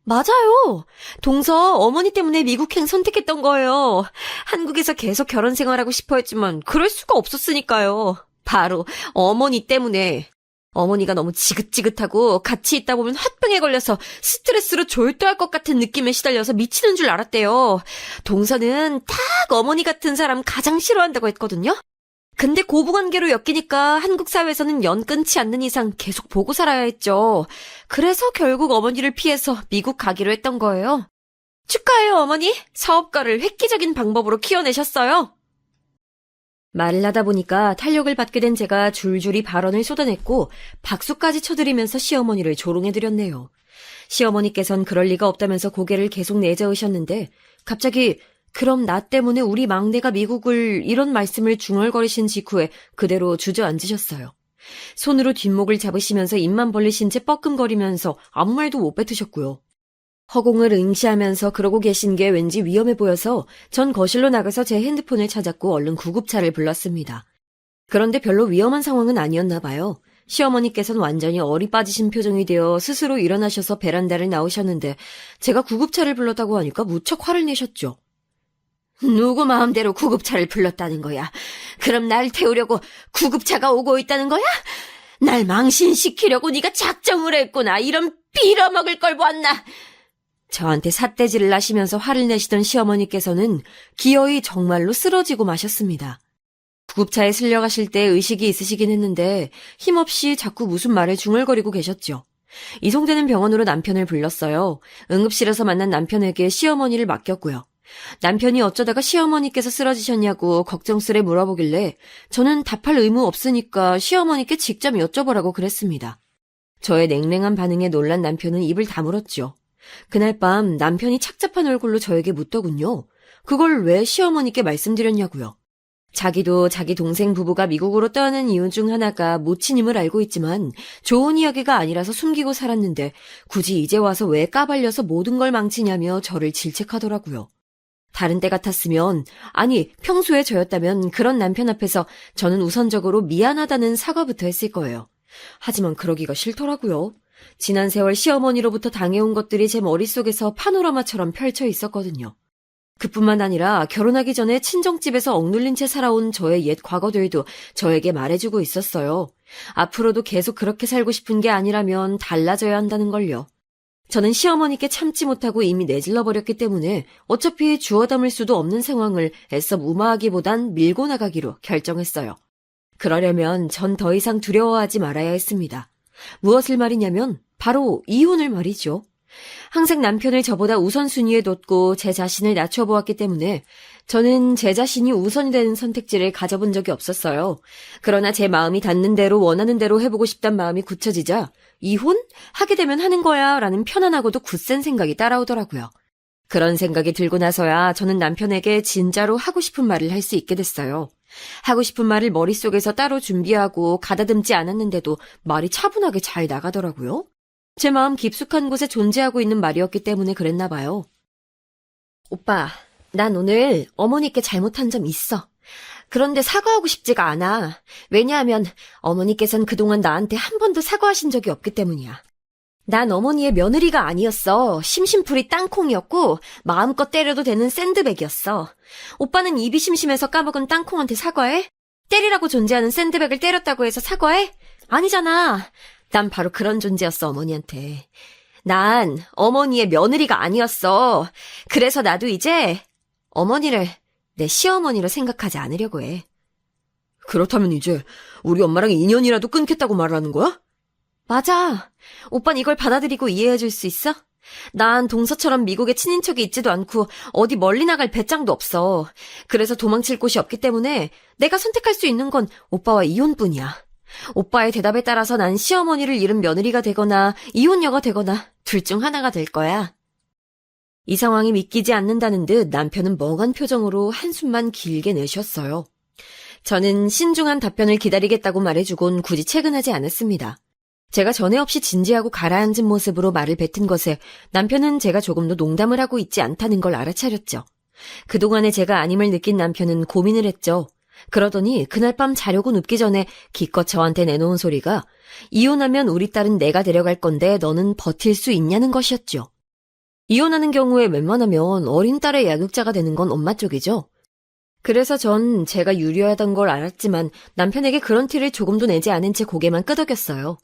맞아요. 동서 어머니 때문에 미국행 선택했던 거예요. 한국에서 계속 결혼 생활하고 싶어 했지만 그럴 수가 없었으니까요. 바로 어머니 때문에. 어머니가 너무 지긋지긋하고 같이 있다 보면 화병에 걸려서 스트레스로 졸도할 것 같은 느낌에 시달려서 미치는 줄 알았대요. 동서는 딱 어머니 같은 사람 가장 싫어한다고 했거든요. 근데 고부관계로 엮이니까 한국 사회에서는 연 끊지 않는 이상 계속 보고 살아야 했죠. 그래서 결국 어머니를 피해서 미국 가기로 했던 거예요. 축하해요, 어머니. 사업가를 획기적인 방법으로 키워내셨어요. 말을 하다 보니까 탄력을 받게 된 제가 줄줄이 발언을 쏟아냈고 박수까지 쳐드리면서 시어머니를 조롱해드렸네요. 시어머니께선 그럴 리가 없다면서 고개를 계속 내저으셨는데 갑자기 그럼 나 때문에 우리 막내가 미국을 이런 말씀을 중얼거리신 직후에 그대로 주저앉으셨어요. 손으로 뒷목을 잡으시면서 입만 벌리신 채 뻐끔거리면서 아무 말도 못 뱉으셨고요. 허공을 응시하면서 그러고 계신 게 왠지 위험해 보여서 전 거실로 나가서 제 핸드폰을 찾았고 얼른 구급차를 불렀습니다. 그런데 별로 위험한 상황은 아니었나 봐요. 시어머니께서는 완전히 얼이 빠지신 표정이 되어 스스로 일어나셔서 베란다를 나오셨는데 제가 구급차를 불렀다고 하니까 무척 화를 내셨죠. 누구 마음대로 구급차를 불렀다는 거야? 그럼 날 태우려고 구급차가 오고 있다는 거야? 날 망신시키려고 네가 작정을 했구나. 이런 빌어먹을 걸 보았나? 저한테 삿대질을 하시면서 화를 내시던 시어머니께서는 기어이 정말로 쓰러지고 마셨습니다. 구급차에 실려가실 때 의식이 있으시긴 했는데 힘없이 자꾸 무슨 말을 중얼거리고 계셨죠. 이송되는 병원으로 남편을 불렀어요. 응급실에서 만난 남편에게 시어머니를 맡겼고요. 남편이 어쩌다가 시어머니께서 쓰러지셨냐고 걱정스레 물어보길래 저는 답할 의무 없으니까 시어머니께 직접 여쭤보라고 그랬습니다. 저의 냉랭한 반응에 놀란 남편은 입을 다물었죠. 그날 밤 남편이 착잡한 얼굴로 저에게 묻더군요. 그걸 왜 시어머니께 말씀드렸냐고요. 자기도 자기 동생 부부가 미국으로 떠나는 이유 중 하나가 모친임을 알고 있지만 좋은 이야기가 아니라서 숨기고 살았는데 굳이 이제 와서 왜 까발려서 모든 걸 망치냐며 저를 질책하더라고요. 다른 때 같았으면, 아니 평소에 저였다면 그런 남편 앞에서 저는 우선적으로 미안하다는 사과부터 했을 거예요. 하지만 그러기가 싫더라고요. 지난 세월 시어머니로부터 당해온 것들이 제 머릿속에서 파노라마처럼 펼쳐 있었거든요. 그뿐만 아니라 결혼하기 전에 친정집에서 억눌린 채 살아온 저의 옛 과거들도 저에게 말해주고 있었어요. 앞으로도 계속 그렇게 살고 싶은 게 아니라면 달라져야 한다는 걸요. 저는 시어머니께 참지 못하고 이미 내질러버렸기 때문에 어차피 주워 담을 수도 없는 상황을 애써 무마하기보단 밀고 나가기로 결정했어요. 그러려면 전 더 이상 두려워하지 말아야 했습니다. 무엇을 말이냐면 바로 이혼을 말이죠. 항상 남편을 저보다 우선순위에 뒀고 제 자신을 낮춰보았기 때문에 저는 제 자신이 우선이 되는 선택지를 가져본 적이 없었어요. 그러나 제 마음이 닿는 대로 원하는 대로 해보고 싶단 마음이 굳혀지자 이혼? 하게 되면 하는 거야 라는 편안하고도 굳센 생각이 따라오더라고요. 그런 생각이 들고 나서야 저는 남편에게 진짜로 하고 싶은 말을 할 수 있게 됐어요. 하고 싶은 말을 머릿속에서 따로 준비하고 가다듬지 않았는데도 말이 차분하게 잘 나가더라고요. 제 마음 깊숙한 곳에 존재하고 있는 말이었기 때문에 그랬나 봐요. 오빠, 난 오늘 어머니께 잘못한 점 있어. 그런데 사과하고 싶지가 않아. 왜냐하면 어머니께서는 그동안 나한테 한 번도 사과하신 적이 없기 때문이야. 난 어머니의 며느리가 아니었어. 심심풀이 땅콩이었고 마음껏 때려도 되는 샌드백이었어. 오빠는 입이 심심해서 까먹은 땅콩한테 사과해? 때리라고 존재하는 샌드백을 때렸다고 해서 사과해? 아니잖아. 난 바로 그런 존재였어, 어머니한테. 난 어머니의 며느리가 아니었어. 그래서 나도 이제 어머니를 내 시어머니로 생각하지 않으려고 해. 그렇다면 이제 우리 엄마랑 인연이라도 끊겠다고 말하는 거야? 맞아. 오빤 이걸 받아들이고 이해해줄 수 있어? 난 동서처럼 미국에 친인척이 있지도 않고 어디 멀리 나갈 배짱도 없어. 그래서 도망칠 곳이 없기 때문에 내가 선택할 수 있는 건 오빠와 이혼뿐이야. 오빠의 대답에 따라서 난 시어머니를 잃은 며느리가 되거나 이혼녀가 되거나 둘 중 하나가 될 거야. 이 상황이 믿기지 않는다는 듯 남편은 멍한 표정으로 한숨만 길게 내쉬었어요. 저는 신중한 답변을 기다리겠다고 말해주곤 굳이 채근하지 않았습니다. 제가 전에 없이 진지하고 가라앉은 모습으로 말을 뱉은 것에 남편은 제가 조금도 농담을 하고 있지 않다는 걸 알아차렸죠. 그동안에 제가 아님을 느낀 남편은 고민을 했죠. 그러더니 그날 밤 자려고 눕기 전에 기껏 저한테 내놓은 소리가 이혼하면 우리 딸은 내가 데려갈 건데 너는 버틸 수 있냐는 것이었죠. 이혼하는 경우에 웬만하면 어린 딸의 양육자가 되는 건 엄마 쪽이죠. 그래서 전 제가 유리하던 걸 알았지만 남편에게 그런 티를 조금도 내지 않은 채 고개만 끄덕였어요.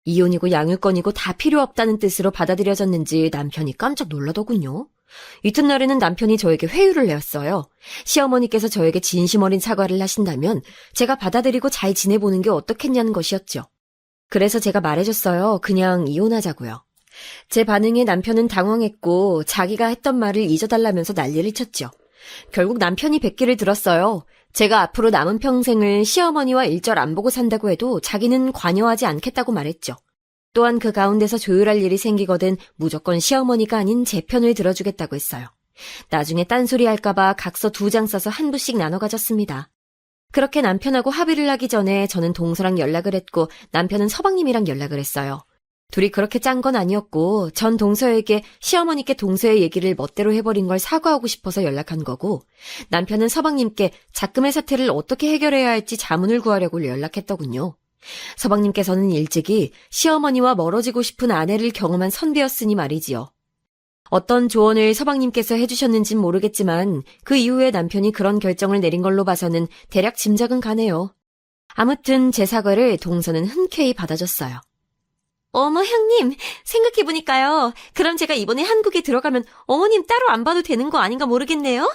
이혼이고 양육권이고 다 필요 없다는 뜻으로 받아들여졌는지 남편이 깜짝 놀라더군요. 이튿날에는 남편이 저에게 회유를 내었어요. 시어머니께서 저에게 진심 어린 사과를 하신다면 제가 받아들이고 잘 지내보는 게 어떻겠냐는 것이었죠. 그래서 제가 말해줬어요. 그냥 이혼하자고요. 제 반응에 남편은 당황했고 자기가 했던 말을 잊어달라면서 난리를 쳤죠. 결국 남편이 뱉기를 들었어요. 제가 앞으로 남은 평생을 시어머니와 일절 안 보고 산다고 해도 자기는 관여하지 않겠다고 말했죠. 또한 그 가운데서 조율할 일이 생기거든 무조건 시어머니가 아닌 제 편을 들어주겠다고 했어요. 나중에 딴소리 할까봐 각서 2장 써서 한 부씩 나눠 가졌습니다. 그렇게 남편하고 합의를 하기 전에 저는 동서랑 연락을 했고 남편은 서방님이랑 연락을 했어요. 둘이 그렇게 짠 건 아니었고 전 동서에게 시어머니께 동서의 얘기를 멋대로 해버린 걸 사과하고 싶어서 연락한 거고 남편은 서방님께 작금의 사태를 어떻게 해결해야 할지 자문을 구하려고 연락했더군요. 서방님께서는 일찍이 시어머니와 멀어지고 싶은 아내를 경험한 선배였으니 말이지요. 어떤 조언을 서방님께서 해주셨는진 모르겠지만 그 이후에 남편이 그런 결정을 내린 걸로 봐서는 대략 짐작은 가네요. 아무튼 제 사과를 동서는 흔쾌히 받아줬어요. 어머 형님, 생각해보니까요. 그럼 제가 이번에 한국에 들어가면 어머님 따로 안 봐도 되는 거 아닌가 모르겠네요.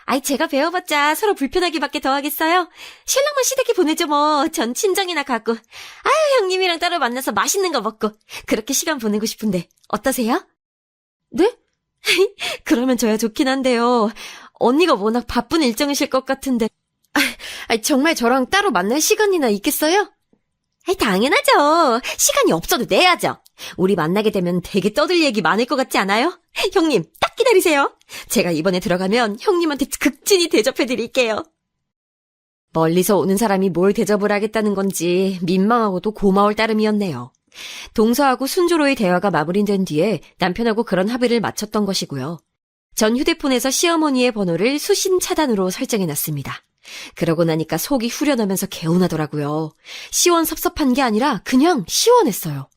아이 제가 배워봤자 서로 불편하기밖에 더 하겠어요. 신랑만 시댁에 보내죠 뭐. 전 친정이나 가고. 아유 형님이랑 따로 만나서 맛있는 거 먹고 그렇게 시간 보내고 싶은데 어떠세요? 네? 그러면 저야 좋긴 한데요. 언니가 워낙 바쁜 일정이실 것 같은데. 정말 저랑 따로 만날 시간이나 있겠어요? 당연하죠. 시간이 없어도 내야죠. 우리 만나게 되면 되게 떠들 얘기 많을 것 같지 않아요? 형님, 딱 기다리세요. 제가 이번에 들어가면 형님한테 극진히 대접해드릴게요. 멀리서 오는 사람이 뭘 대접을 하겠다는 건지 민망하고도 고마울 따름이었네요. 동서하고 순조로이 대화가 마무리된 뒤에 남편하고 그런 합의를 마쳤던 것이고요. 전 휴대폰에서 시어머니의 번호를 수신 차단으로 설정해놨습니다. 그러고 나니까 속이 후련하면서 개운하더라고요. 시원섭섭한 게 아니라 그냥 시원했어요.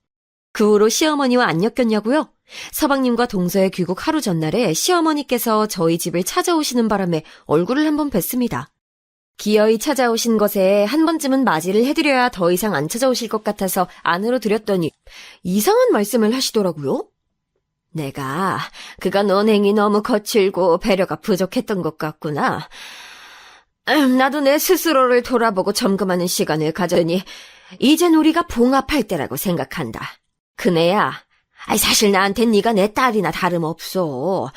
그 후로 시어머니와 안 엮였냐고요? 서방님과 동서의 귀국 하루 전날에 시어머니께서 저희 집을 찾아오시는 바람에 얼굴을 한번 뵀습니다. 기어이 찾아오신 것에 한 번쯤은 맞이를 해드려야 더 이상 안 찾아오실 것 같아서 안으로 들였더니 이상한 말씀을 하시더라고요. 내가 그간 언행이 너무 거칠고 배려가 부족했던 것 같구나. 나도 내 스스로를 돌아보고 점검하는 시간을 가져니 이젠 우리가 봉합할 때라고 생각한다. 그네야, 사실 나한텐 네가 내 딸이나 다름없어.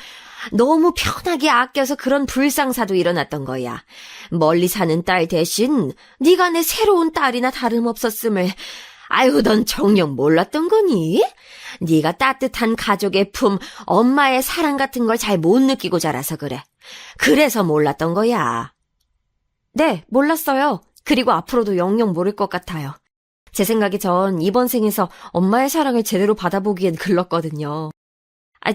너무 편하게 아껴서 그런 불상사도 일어났던 거야. 멀리 사는 딸 대신 네가 내 새로운 딸이나 다름없었음을 넌 정녕 몰랐던 거니? 네가 따뜻한 가족의 품, 엄마의 사랑 같은 걸 잘 못 느끼고 자라서 그래. 그래서 몰랐던 거야. 네, 몰랐어요. 그리고 앞으로도 영영 모를 것 같아요. 제 생각에 전 이번 생에서 엄마의 사랑을 제대로 받아보기엔 글렀거든요.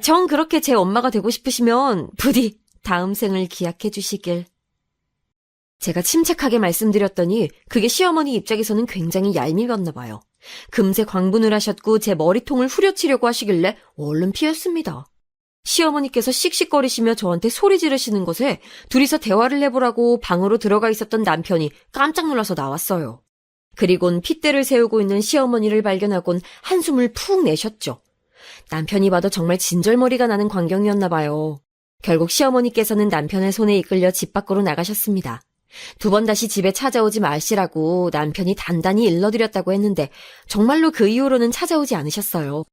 전 그렇게 제 엄마가 되고 싶으시면 부디 다음 생을 기약해 주시길. 제가 침착하게 말씀드렸더니 그게 시어머니 입장에서는 굉장히 얄미웠나 봐요. 금세 광분을 하셨고 제 머리통을 후려치려고 하시길래 얼른 피했습니다. 시어머니께서 씩씩거리시며 저한테 소리 지르시는 것에 둘이서 대화를 해보라고 방으로 들어가 있었던 남편이 깜짝 놀라서 나왔어요. 그리곤 핏대를 세우고 있는 시어머니를 발견하곤 한숨을 푹 내셨죠. 남편이 봐도 정말 진절머리가 나는 광경이었나 봐요. 결국 시어머니께서는 남편의 손에 이끌려 집 밖으로 나가셨습니다. 2번 다시 집에 찾아오지 마시라고 남편이 단단히 일러드렸다고 했는데 정말로 그 이후로는 찾아오지 않으셨어요.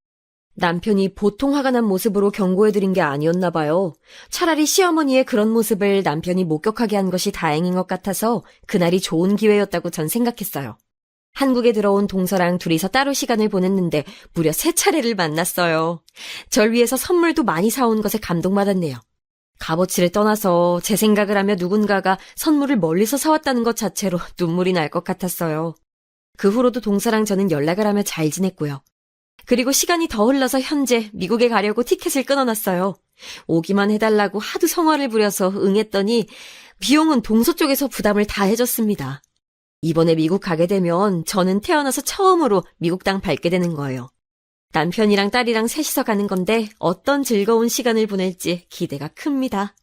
남편이 보통 화가 난 모습으로 경고해드린 게 아니었나 봐요. 차라리 시어머니의 그런 모습을 남편이 목격하게 한 것이 다행인 것 같아서 그날이 좋은 기회였다고 전 생각했어요. 한국에 들어온 동서랑 둘이서 따로 시간을 보냈는데 무려 3차례를 만났어요. 절 위해서 선물도 많이 사온 것에 감동받았네요. 값어치를 떠나서 제 생각을 하며 누군가가 선물을 멀리서 사왔다는 것 자체로 눈물이 날 것 같았어요. 그 후로도 동서랑 저는 연락을 하며 잘 지냈고요. 그리고 시간이 더 흘러서 현재 미국에 가려고 티켓을 끊어놨어요. 오기만 해달라고 하도 성화를 부려서 응했더니 비용은 동서 쪽에서 부담을 다 해줬습니다. 이번에 미국 가게 되면 저는 태어나서 처음으로 미국 땅 밟게 되는 거예요. 남편이랑 딸이랑 셋이서 가는 건데 어떤 즐거운 시간을 보낼지 기대가 큽니다.